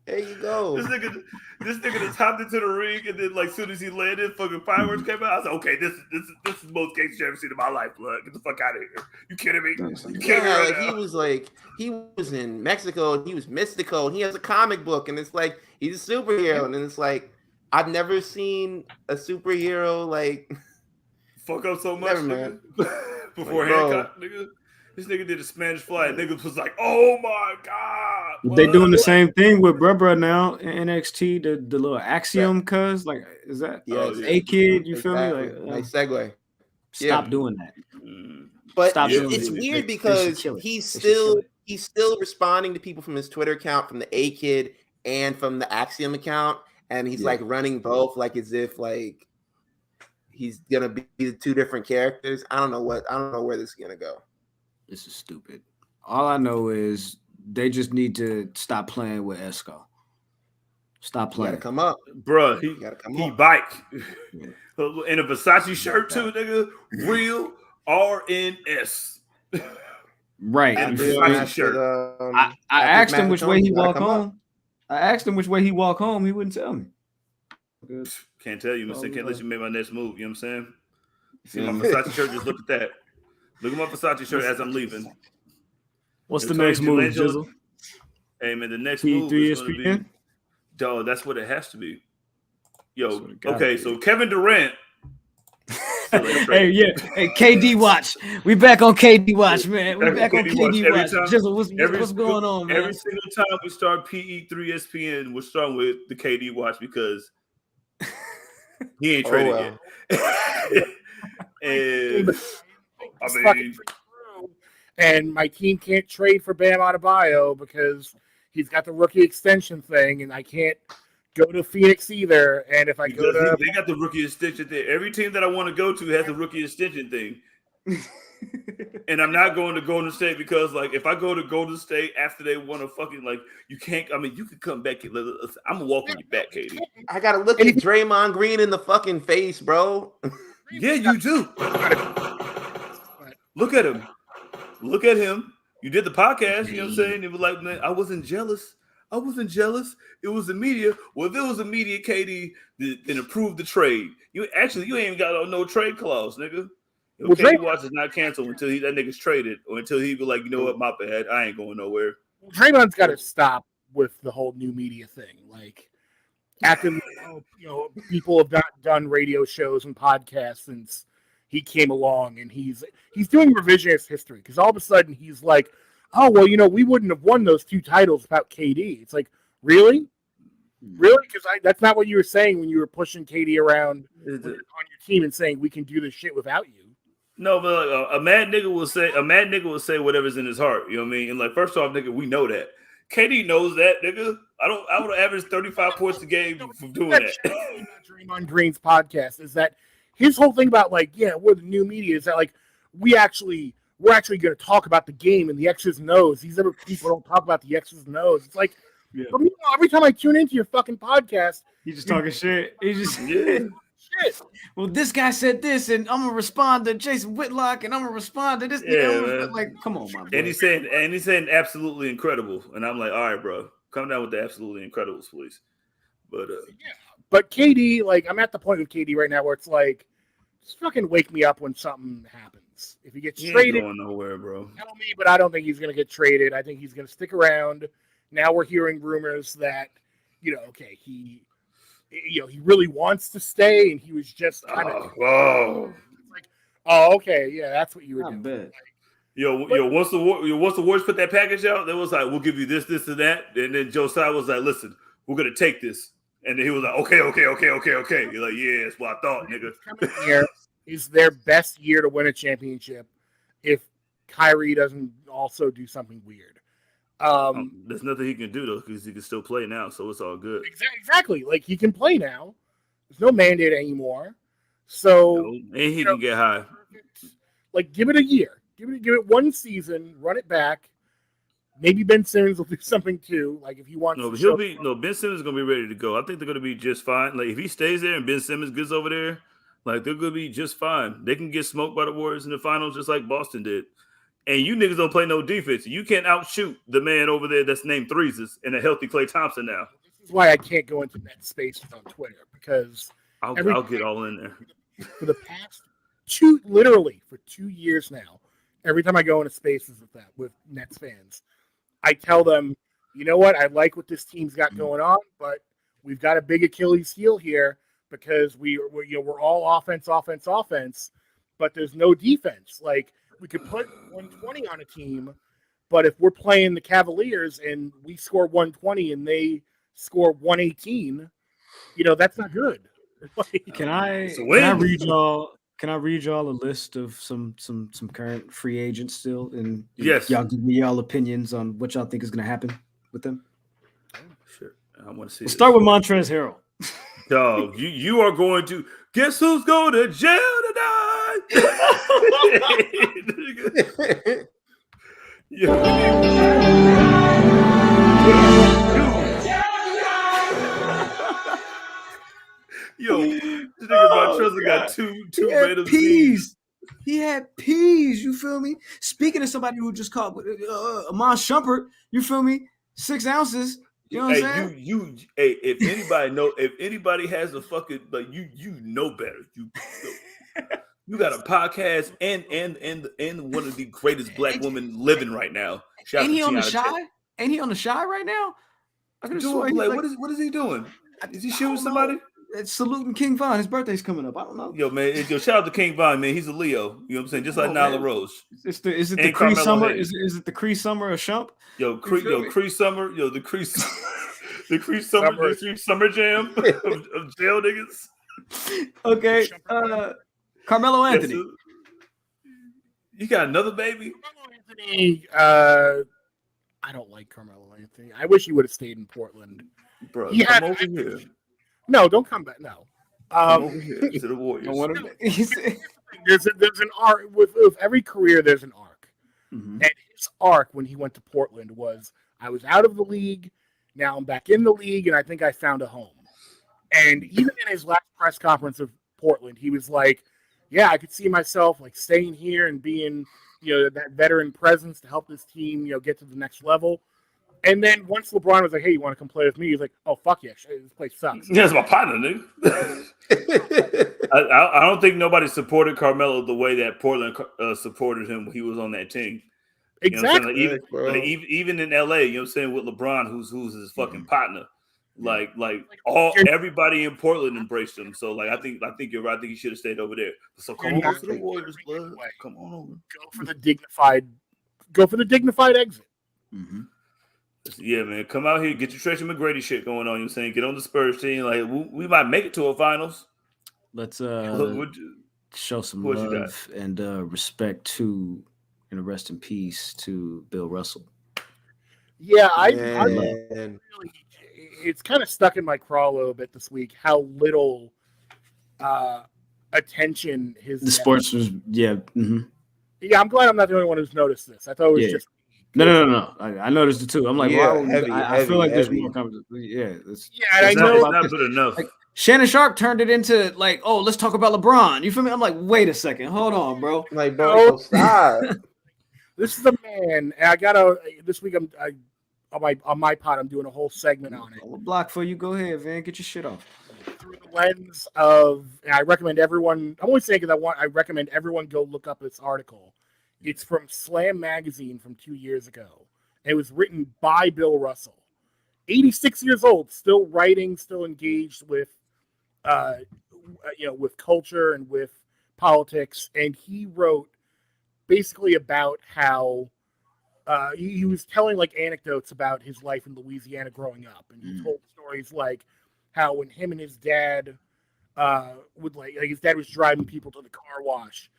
There you go. This nigga just hopped into the ring, and then like soon as he landed, fucking fireworks came out. I was like, okay, this is the most gangster I've ever seen in my life, blood. Get the fuck out of here. You kidding me? You kidding me right he was in Mexico, and he was mystical, and he has a comic book, and it's like he's a superhero, and then it's like I've never seen a superhero like fuck up so much, nigga. Before Hancock, nigga. This nigga did a Spanish fly. Nigga was like, "Oh my god!" They doing the same thing with Bruh now in NXT. The little Axiom, cuz like, is that A Kid? You feel me? Like, nice segue. Stop doing that. But it's weird because he's still responding to people from his Twitter account, from the A Kid and from the Axiom account, and he's like running both, like as if like he's gonna be the two different characters. I don't know where this is gonna go. This is stupid. All I know is they just need to stop playing with Esco. Stop playing. You gotta come up, bro. He bike in a Versace shirt too, nigga. Real RNS. Right. I asked him which way he walk home. I asked him which way he walk home. He wouldn't tell me. Can't tell you, Mr. Can't let you make my next move. You know what I'm saying? See my Versace shirt? Just look at that. Look at my Versace shirt as I'm leaving. What's the next move, Jizzle? Hey man, the next move is going to be. Dog, that's what it has to be. Yo, okay, so Kevin Durant. Hey, KD watch. We back on KD watch, man. We back on KD watch. Jizzle, what's going on, man? Every single time we start PE3 ESPN, we're starting with the KD watch because he ain't traded yet. And and my team can't trade for Bam Adebayo because he's got the rookie extension thing, and I can't go to Phoenix either. And if I go to, they got the rookie extension thing. Every team that I want to go to has the rookie extension thing. And I'm not going to Golden State because, like, if I go to Golden State after they want to fucking, like, you can't. I mean, you can come back. I'm walking you back, Katie. I gotta look at Draymond Green in the fucking face, bro. Yeah, you do. Look at him. Look at him. You did the podcast, you know what I'm saying? It was like, man, I wasn't jealous. It was the media. Well, if it was the media, KD, then approve the trade. You ain't even got no trade clause, nigga. Well, KD watch is not canceled until that nigga's traded or until he be like, you know what, my bad. I ain't going nowhere. Draymond's got to stop with the whole new media thing. Like, acting, people have not done radio shows and podcasts since he came along, and he's doing revisionist history because all of a sudden he's like, oh, well, we wouldn't have won those 2 titles without KD. It's like, really? Really? Because that's not what you were saying when you were pushing KD around on your team and saying we can do this shit without you. No, but a mad nigga will say whatever's in his heart. You know what I mean? And like, first off, nigga, we know that. KD knows that, nigga. I would average 35 points a game from doing that. Draymond Green's podcast is that his whole thing about like, yeah, we're the new media is that like we're actually going to talk about the game and the X's and O's. These other people don't talk about the X's and O's. It's like, every time I tune into your fucking podcast, he's just talking shit. He's just shit. Well, this guy said this, and I'm gonna respond to Jason Whitlock, and I'm gonna respond to this. Like, come on, my boy. And he's saying absolutely incredible, and I'm like, all right, bro, come down with the absolutely incredibles, please. But but KD, like, I'm at the point with KD right now where it's like, just fucking wake me up when something happens. If he gets traded, ain't going nowhere, bro. Tell me, but I don't think he's gonna get traded. I think he's gonna stick around. Now we're hearing rumors that, he really wants to stay, and he was just kind of like, oh, okay, yeah, that's what you were doing. Like, once the Warriors put that package out, they was like, we'll give you this, and that, and then Josiah was like, listen, we're gonna take this, and then he was like, okay. You're like, yeah, that's what I thought, nigga. Here is their best year to win a championship if Kyrie doesn't also do something weird. There's nothing he can do though because he can still play now, so it's all good. Exactly, like he can play now. There's no mandate anymore, so and he can get high. Like, give it a year, give it 1 season, run it back. Maybe Ben Simmons will do something too. Like if he wants, Ben Simmons is gonna be ready to go. I think they're gonna be just fine. Like if he stays there and Ben Simmons gets over there, like they're gonna be just fine. They can get smoked by the Warriors in the finals just like Boston did. And you niggas don't play no defense. You can't outshoot the man over there that's named Threeses and a healthy Klay Thompson now. This is why I can't go into net spaces on Twitter because I'll get all in there. For the past 2 years now, every time I go into spaces with Nets fans, I tell them, you know what? I like what this team's got going on, but we've got a big Achilles heel here because we're all offense. but there's no defense. Like, we could put 120 on a team, but if we're playing the Cavaliers and we score 120 and they score 118, that's not good. Can I read y'all a list of some current free agents still? And yes, y'all give me y'all opinions on what y'all think is going to happen with them. Sure, I want to see. We'll start with Montrezl Harrell. Dog, you are going to guess who's going to jail tonight? Yo, this nigga Montrezl got two peas. He had peas. You feel me? Speaking of somebody who just caught Amon Shumpert, you feel me? 6 ounces. You know what I'm saying? If anybody has a fucking you know better. You got a podcast and one of the greatest black women living right now. Ain't he on the Shy? Ain't he on the Shy right now? I could swear. What is he doing? Is he shooting somebody? It's saluting King Von. His birthday's coming up. I don't know. Yo, man, shout out to King Von, man. He's a Leo. You know what I'm saying? Just like Nyla Rose. Is it the Cree Summer? Is it the Cree Summer of Shump? Cree Summer. The Cree Summer Jam of jail niggas. Okay. Carmelo Anthony. Yes, you got another baby? Carmelo Anthony, I don't like Carmelo Anthony. I wish he would have stayed in Portland. Bro, come over here. No, don't come back. No. Come over here to the Warriors. There's an arc. With every career, there's an arc. Mm-hmm. And his arc when he went to Portland was, I was out of the league, now I'm back in the league, and I think I found a home. And even in his last press conference of Portland, he was like, yeah, I could see myself like staying here and being, that veteran presence to help this team, get to the next level. And then once LeBron was like, hey, you want to come play with me? He's like, oh, fuck yeah, this place sucks. Yeah, it's my partner, nigga. I don't think nobody supported Carmelo the way that Portland supported him when he was on that team. Exactly. Even in LA, you know what I'm saying, with LeBron, who's his fucking partner. Everybody in Portland embraced him. So I think you're right. I think he should have stayed over there. So come on over to the Warriors, blood. Come on over. Go for the dignified exit. Mm-hmm. Yeah, man. Come out here, get your Tracy McGrady shit going on. You know what I'm saying? Get on the Spurs team. We might make it to a finals. Let's show some love and respect to, and rest in peace to Bill Russell. Yeah, it's kind of stuck in my craw a little bit this week how little attention the sports was. Yeah. Mm-hmm. Yeah, I'm glad I'm not the only one who's noticed this. I thought it was just. No. I noticed it too. I'm like, I feel like there's more conversation. I know it's not good enough. Shannon Sharp turned it into let's talk about LeBron. You feel me? I'm like, wait a second, hold on, bro. Bro, stop. This is a man. And I gotta this week. On my pod, I'm doing a whole segment on it. I'll block for you. Go ahead, man. Get your shit off. Through the lens of, and I recommend everyone. I'm only saying because I recommend everyone go look up this article. It's from Slam Magazine from 2 years ago. It was written by Bill Russell, 86 years old, still writing, still engaged with, with culture and with politics. And he wrote basically about how he was telling anecdotes about his life in Louisiana growing up, and he told stories like how when him and his dad would his dad was driving people to the car wash.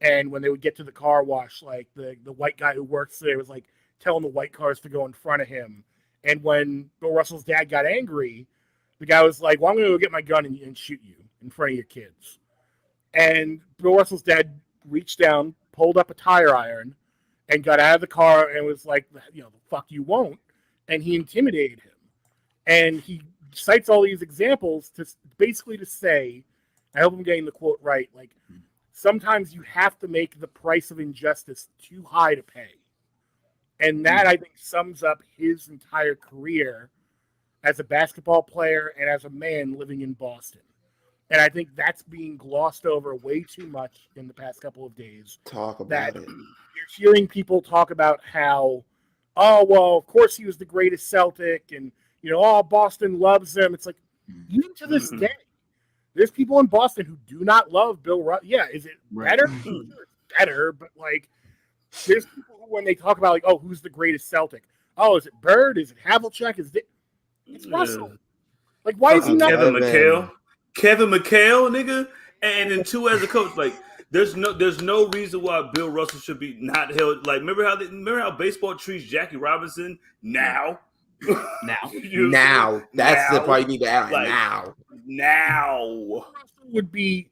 And when they would get to the car wash, the white guy who works there was telling the white cars to go in front of him. And when Bill Russell's dad got angry, the guy was like, well, I'm going to go get my gun and shoot you in front of your kids. And Bill Russell's dad reached down, pulled up a tire iron, and got out of the car and was like, the fuck you won't. And he intimidated him. And he cites all these examples to basically to say, I hope I'm getting the quote right, sometimes you have to make the price of injustice too high to pay. And that, I think, sums up his entire career as a basketball player and as a man living in Boston. And I think that's being glossed over way too much in the past couple of days. Talk about it. You're hearing people talk about how, oh, well, of course he was the greatest Celtic and, Boston loves him. It's even to this day, There's people in Boston who do not love Bill Russell. Yeah, is it better? Sure, it's better, but like, there's people who, when they talk about like, oh, who's the greatest Celtic? Oh, is it Bird? Is it Havlicek? It's Russell? Like, why is he not Kevin McHale, nigga? And then two as a coach, like there's no reason why Bill Russell should be not held. Like, remember how baseball treats Jackie Robinson now? Now that's the part you need to add. Like, now would be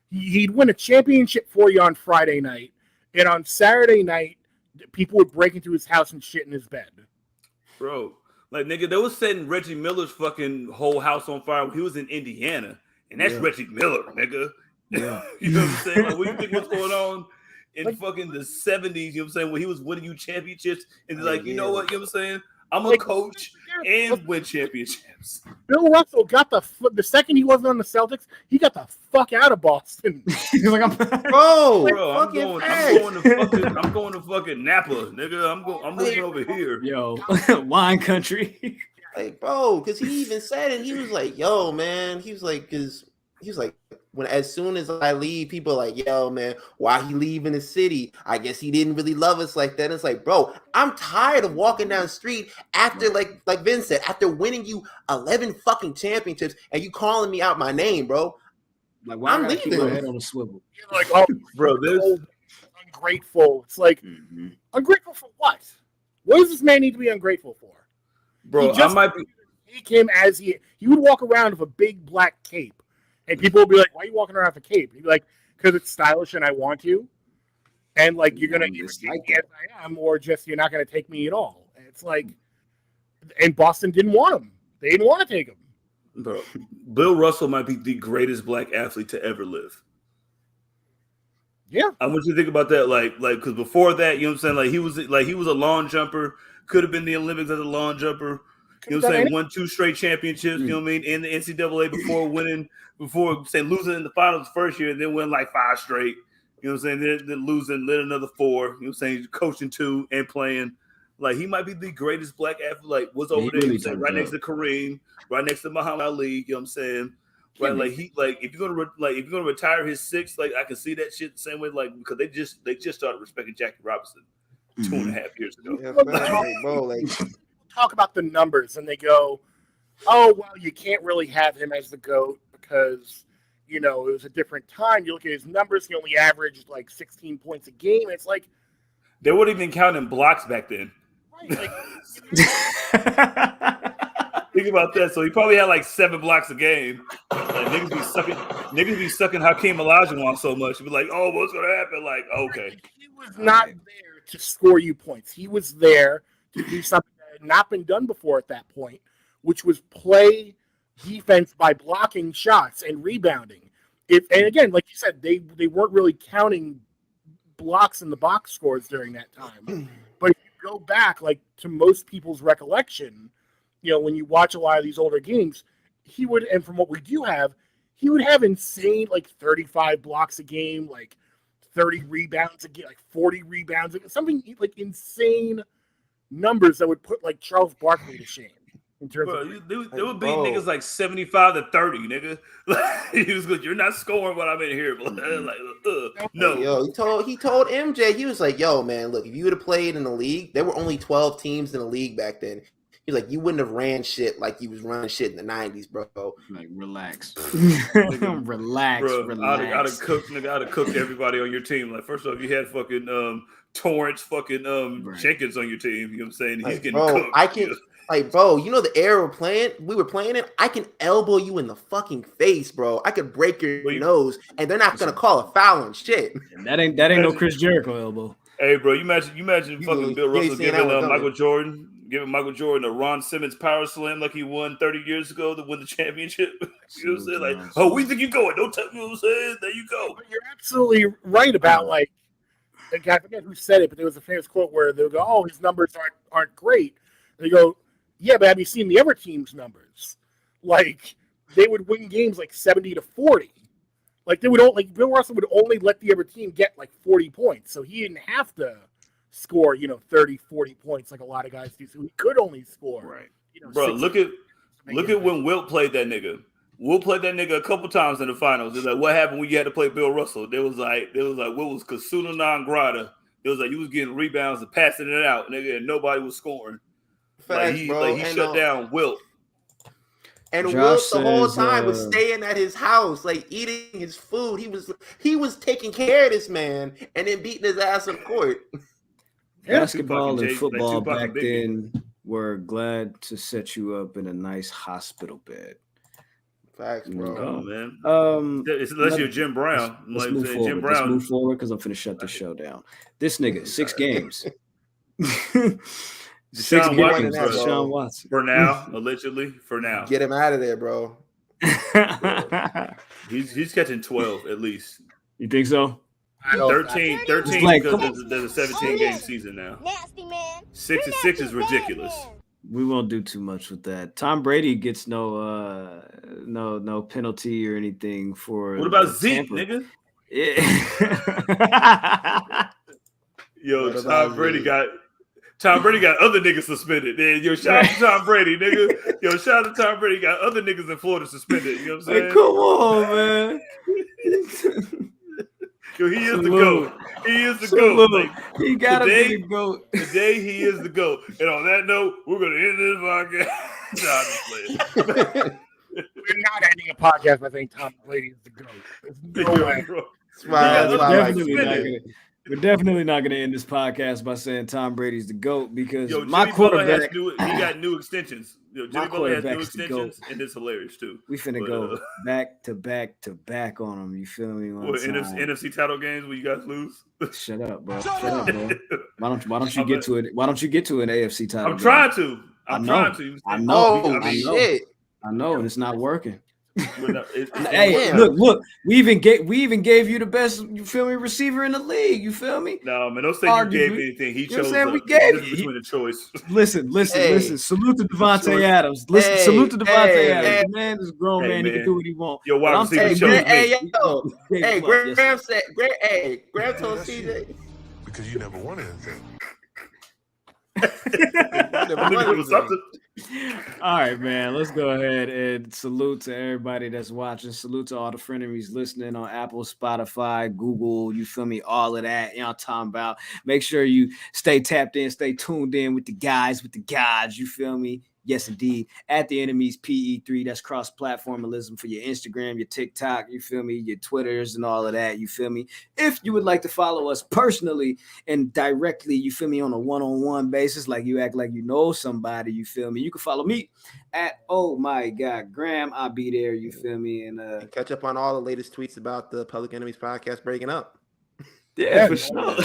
he'd win a championship for you on Friday night, and on Saturday night people would break into his house and shit in his bed, bro. Like, nigga, they was setting Reggie Miller's fucking whole house on fire when he was in Indiana, and that's Reggie Miller, nigga. Yeah. You know what I'm saying? Like, what do you think was going on in fucking the 70s? You know what I'm saying? When he was winning you championships, and they're like, you know what? You know what I'm saying? I'm a coach and win championships. Bill Russell got the second he wasn't on the Celtics, he got the fuck out of Boston. He's like, I'm going to fucking Napa, nigga. I'm moving over here. Yo, wine country. Like, bro, because he even said it. He was like, yo, man. He was like, when as soon as I leave, people are like, yo, man, why he leaving the city? I guess he didn't really love us like that. And it's like, bro, I'm tired of walking down the street after, like Vince said, after winning you 11 fucking championships, and you calling me out my name, bro. Like, why I'm leaving? Keep my head on a swivel. You're like, oh, bro, this ungrateful. It's like, ungrateful for what? What does this man need to be ungrateful for? Bro, I might be. Take him as he would walk around with a big black cape. And people will be like, why are you walking around with a cape? He'd be like, because it's stylish and I want to. And like, you're going to either take me as I am, or just you're not going to take me at all. And it's like, and Boston didn't want him. They didn't want to take him. Bro, Bill Russell might be the greatest black athlete to ever live. Yeah. I want you to think about that. Like, because before that, you know what I'm saying? He was a long jumper, could have been the Olympics as a long jumper. You know what I'm saying? Won 2 straight championships, you know what I mean, in the NCAA before losing in the finals first year, and then win like 5 straight. You know what I'm saying? Then losing, then another 4. You know what I'm saying? Coaching 2 and playing. Like, he might be the greatest black athlete. Like, was over there, really right next to Kareem, right next to Muhammad Ali. You know what I'm saying? Right, if you're gonna retire his 6th, like, I can see that shit the same way. Like, because they just started respecting Jackie Robinson 2.5 years ago. Yeah, talk about the numbers and they go, oh, well, you can't really have him as the GOAT because, you know, it was a different time. You look at his numbers, he only averaged like 16 points a game. It's like they weren't even counting blocks back then. Right, like, think about that. So he probably had like 7 blocks a game. Like, niggas be sucking Hakeem Olajuwon so much. You'd be like, oh, what's gonna happen? Like, okay. He was not there to score you points. He was there to do something that had not been done before at that point, which was play defense by blocking shots and rebounding. And again, like you said, they weren't really counting blocks in the box scores during that time. But if you go back, like, to most people's recollection, you know, when you watch a lot of these older games, he would, and from what we do have, he would have insane, like, 35 blocks a game, like 30 rebounds a game, like 40 rebounds, something like insane numbers that would put like Charles Barkley to shame. In terms of they would beat niggas like 75-30, nigga. He was good. You're not scoring what I'm in here, but no. Yo, he told MJ, he was like, yo, man, look, if you would have played in the league, there were only 12 teams in the league back then. He's like, you wouldn't have ran shit like you was running shit in the 90s, bro. Like, relax. Relax. I'd have cooked everybody on your team. Like, first off, you had fucking Torrance, fucking Jenkins on your team. You know what I'm saying? He's getting cooked. I can, like, bro, you know the era we were playing in? I can elbow you in the fucking face, bro. I could break your nose, and they're not gonna call a foul and shit. That ain't no Chris Jericho elbow. Hey, bro, you imagine fucking Bill Russell giving Michael Jordan a Ron Simmons power slam like he won 30 years ago to win the championship. You know what I'm saying? Like, oh, where you think you going? Don't tell me what I'm saying. There you go. But you're absolutely right about, like, I forget who said it, but there was a famous quote where they'll go, oh, his numbers aren't great. And they go, yeah, but have you seen the other team's numbers? Like, they would win games like 70-40. Like, Bill Russell would only let the other team get like 40 points. So he didn't have to score, 30, 40 points like a lot of guys do. So he could only score. Right. Bro, look at when Wilt played that nigga. Will played that nigga a couple times in the finals. It's like, what happened when you had to play Bill Russell? They was like, what was Kasuna non grata? It was like you was getting rebounds and passing it out, nigga, and nobody was scoring. Facts, he shut down Wilt. And Josh Wilt the whole says, time was staying at his house, like eating his food. He was taking care of this man and then beating his ass on court. Basketball and football back then were glad to set you up in a nice hospital bed. Facts, bro. Oh man. Unless you're Jim Brown. Let's move forward because I'm finna shut the show down. This nigga, 6 games. 6 games. Sean Watson. For now, allegedly. For now. Get him out of there, bro. He's catching 12 at least. You think so? 13 like, because there's a 17-game season now. 6 is ridiculous. We won't do too much with that. Tom Brady gets no penalty or anything for. What about Zeke, nigga? Yeah. Yo, Tom Brady got other niggas suspended. Yo, shout out to Tom Brady, nigga. Yo, shout out to Tom Brady. Got other niggas in Florida suspended. You know what I'm saying? Hey, come on, man. Yo, he is the GOAT. He is the GOAT. Like, he gotta be the GOAT. Today he is the GOAT. And on that note, we're gonna end this podcast. We're not ending a podcast by saying Tom Brady is the GOAT. There's no way. We're definitely not going to end this podcast by saying Tom Brady's the GOAT because my Jimmy quarterback. he got new extensions. Jimmy Butler has new extensions, and it's hilarious too. We finna go back to back on him. You feel me? NFC title games when you guys lose? Shut up, bro. Shut up, bro. Why don't you get to it? Why don't you get to an AFC title? I'm trying to. I know. Shit. I know, and it's not working. Hey, look. We even gave you the best, you feel me, receiver in the league. You feel me? No, man, don't say you gave me anything. He chose. We gave between the choice. Listen. Salute to Devontae Adams. Salute to Devontae Adams. The man is a grown man. He can do what he wants. Yo, wide receiver chose me. Graham told CJ because you never won anything. All right, man. Let's go ahead and salute to everybody that's watching. Salute to all the frenemies listening on Apple, Spotify, Google. You feel me? All of that. You know what I'm talking about. Make sure you stay tapped in, stay tuned in with the guys, with the gods. You feel me? Yes, indeed. At the Enemies PE3, that's cross-platformalism for your Instagram, your TikTok, you feel me, your Twitters and all of that, you feel me. If you would like to follow us personally and directly, you feel me, on a one-on-one basis, like you act like you know somebody, you feel me, you can follow me at Oh My God Graham. I'll be there, you feel me. And catch up on all the latest tweets about the Public Enemies podcast breaking up. Yeah, for sure.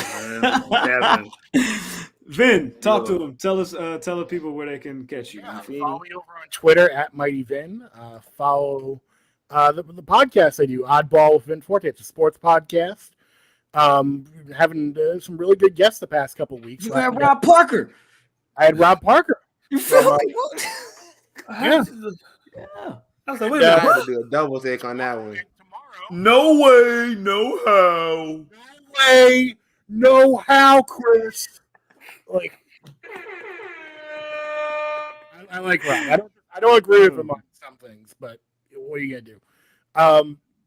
Vin, talk to them. Tell the people where they can catch you. Follow me over on Twitter at Mighty Vin. Follow the podcast I do, Oddball with Vin Forte. It's a sports podcast. Having some really good guests the past couple weeks. You had Rob Parker. I had Rob Parker. You feel me? Yeah. I was like, wait a minute. I had to do a double take on that one. No way, no how. No way, no how, Chris. Like, I like Rob. I don't agree with him on some things, but what are you gonna do?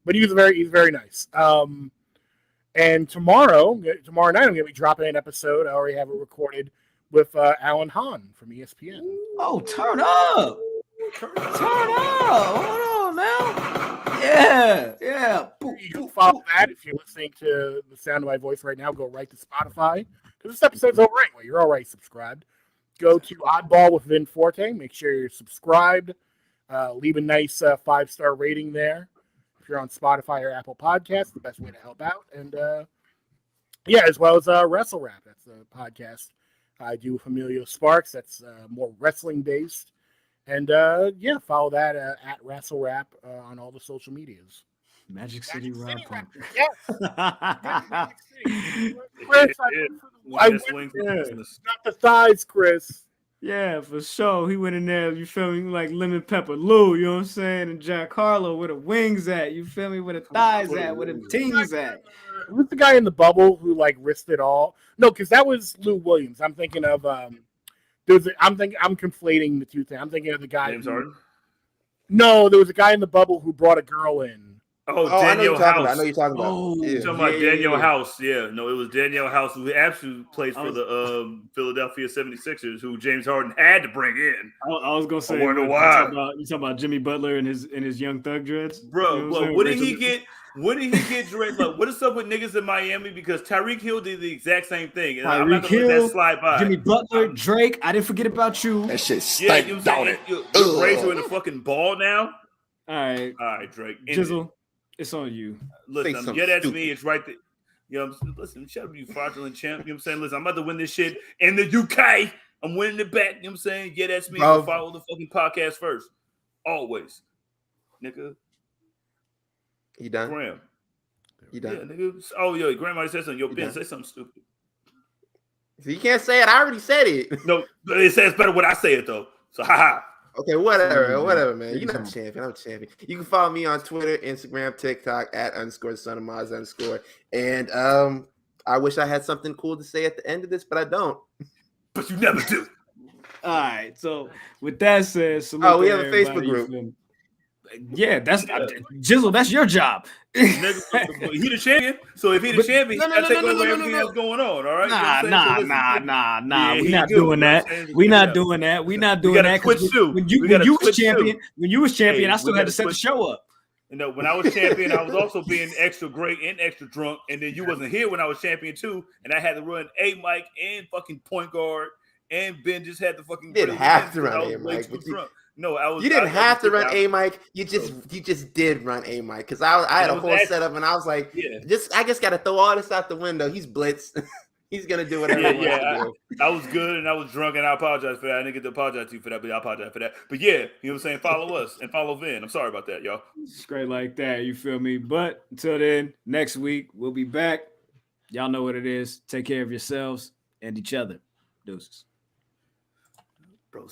But he's very nice. And tomorrow night I'm gonna be dropping an episode. I already have it recorded with Alan Hahn from ESPN. Oh, turn up! Turn up! Hold on now. Yeah. You can follow that if you're listening to the sound of my voice right now. Go right to Spotify. Because this episode's over anyway. You're already subscribed. Go to Oddball with Vin Forte. Make sure you're subscribed. Leave a nice 5-star rating there. If you're on Spotify or Apple Podcasts, the best way to help out. And as well as Wrestle Rap. That's a podcast I do with Emilio Sparks. That's more wrestling based. And follow that at Wrestle Rap on all the social medias. Magic City Rob Parker. Yes. Chris, not the thighs, Chris. Yeah, for sure. He went in there, you feel me, like Lemon Pepper Lou, you know what I'm saying? And Jack Harlow, where the wings at, you feel me, where the thighs at, where the tings at. Who's the guy in the bubble who like risked it all? No, because that was Lou Williams. I'm thinking of I'm conflating the two things. I'm thinking of the guy. James Harden. No, there was a guy in the bubble who brought a girl in. Oh, Danielle House. I know you're talking about. Oh, you're talking about Danielle House. Yeah, no, it was Danielle House who actually plays for the Philadelphia 76ers, who James Harden had to bring in. I was gonna say, I wonder why. You talking about Jimmy Butler and his young thug dreads, bro? You know well, what did he get? What did he get dreads? Like, what is up with niggas in Miami? Because Tyreek Hill did the exact same thing, and I'm not gonna let that slide by. Jimmy Butler, Drake. I didn't forget about you. That shit stank. Yeah, your braids are in the fucking ball now. All right, Drake. Jizzle. It's on you. Listen, that's me. It's right there. You know, listen, shut up, you fraudulent champ. You know what I'm saying? Listen, I'm about to win this shit in the UK. I'm winning it back. You know what I'm saying? Yeah, that's me. I'll follow the fucking podcast first. Always. Nigga. You done? Graham. You done? Yeah, nigga. Oh, yo, Graham already said something. Yo, Ben, say something stupid. So you can't say it. I already said it. No, but it says better when I say it, though. So, haha. Okay, whatever, man. You're not a champion. I'm a champion. You can follow me on Twitter, Instagram, TikTok at _SonOfMaz_. And I wish I had something cool to say at the end of this, but I don't. But you never do. All right. So with that said, we have a Facebook group. Yeah, that's Jizzle. That's your job. He the champion. So if he the champion, I take over everything that's going on. All right. Nah. We're not doing that. We're not doing that. We're not doing that. When you was champion, I still had to set the show up. You know, when I was champion, I was also being extra great and extra drunk. And then you wasn't here when I was champion too, and I had to run A Mike and fucking point guard, and Ben just had to fucking. Didn't have to run A Mike. No, I was. You didn't have to run A Mike. You just did run A Mike because I had a whole setup and I was like, I just got to throw all this out the window. He's blitz. He's gonna do whatever. He wants to do. I was good and I was drunk and I apologize for that. I didn't get to apologize to you for that, but I apologize for that. But yeah, you know what I'm saying. Follow us and follow Vin. I'm sorry about that, y'all. Straight like that. You feel me? But until then, next week we'll be back. Y'all know what it is. Take care of yourselves and each other. Deuces.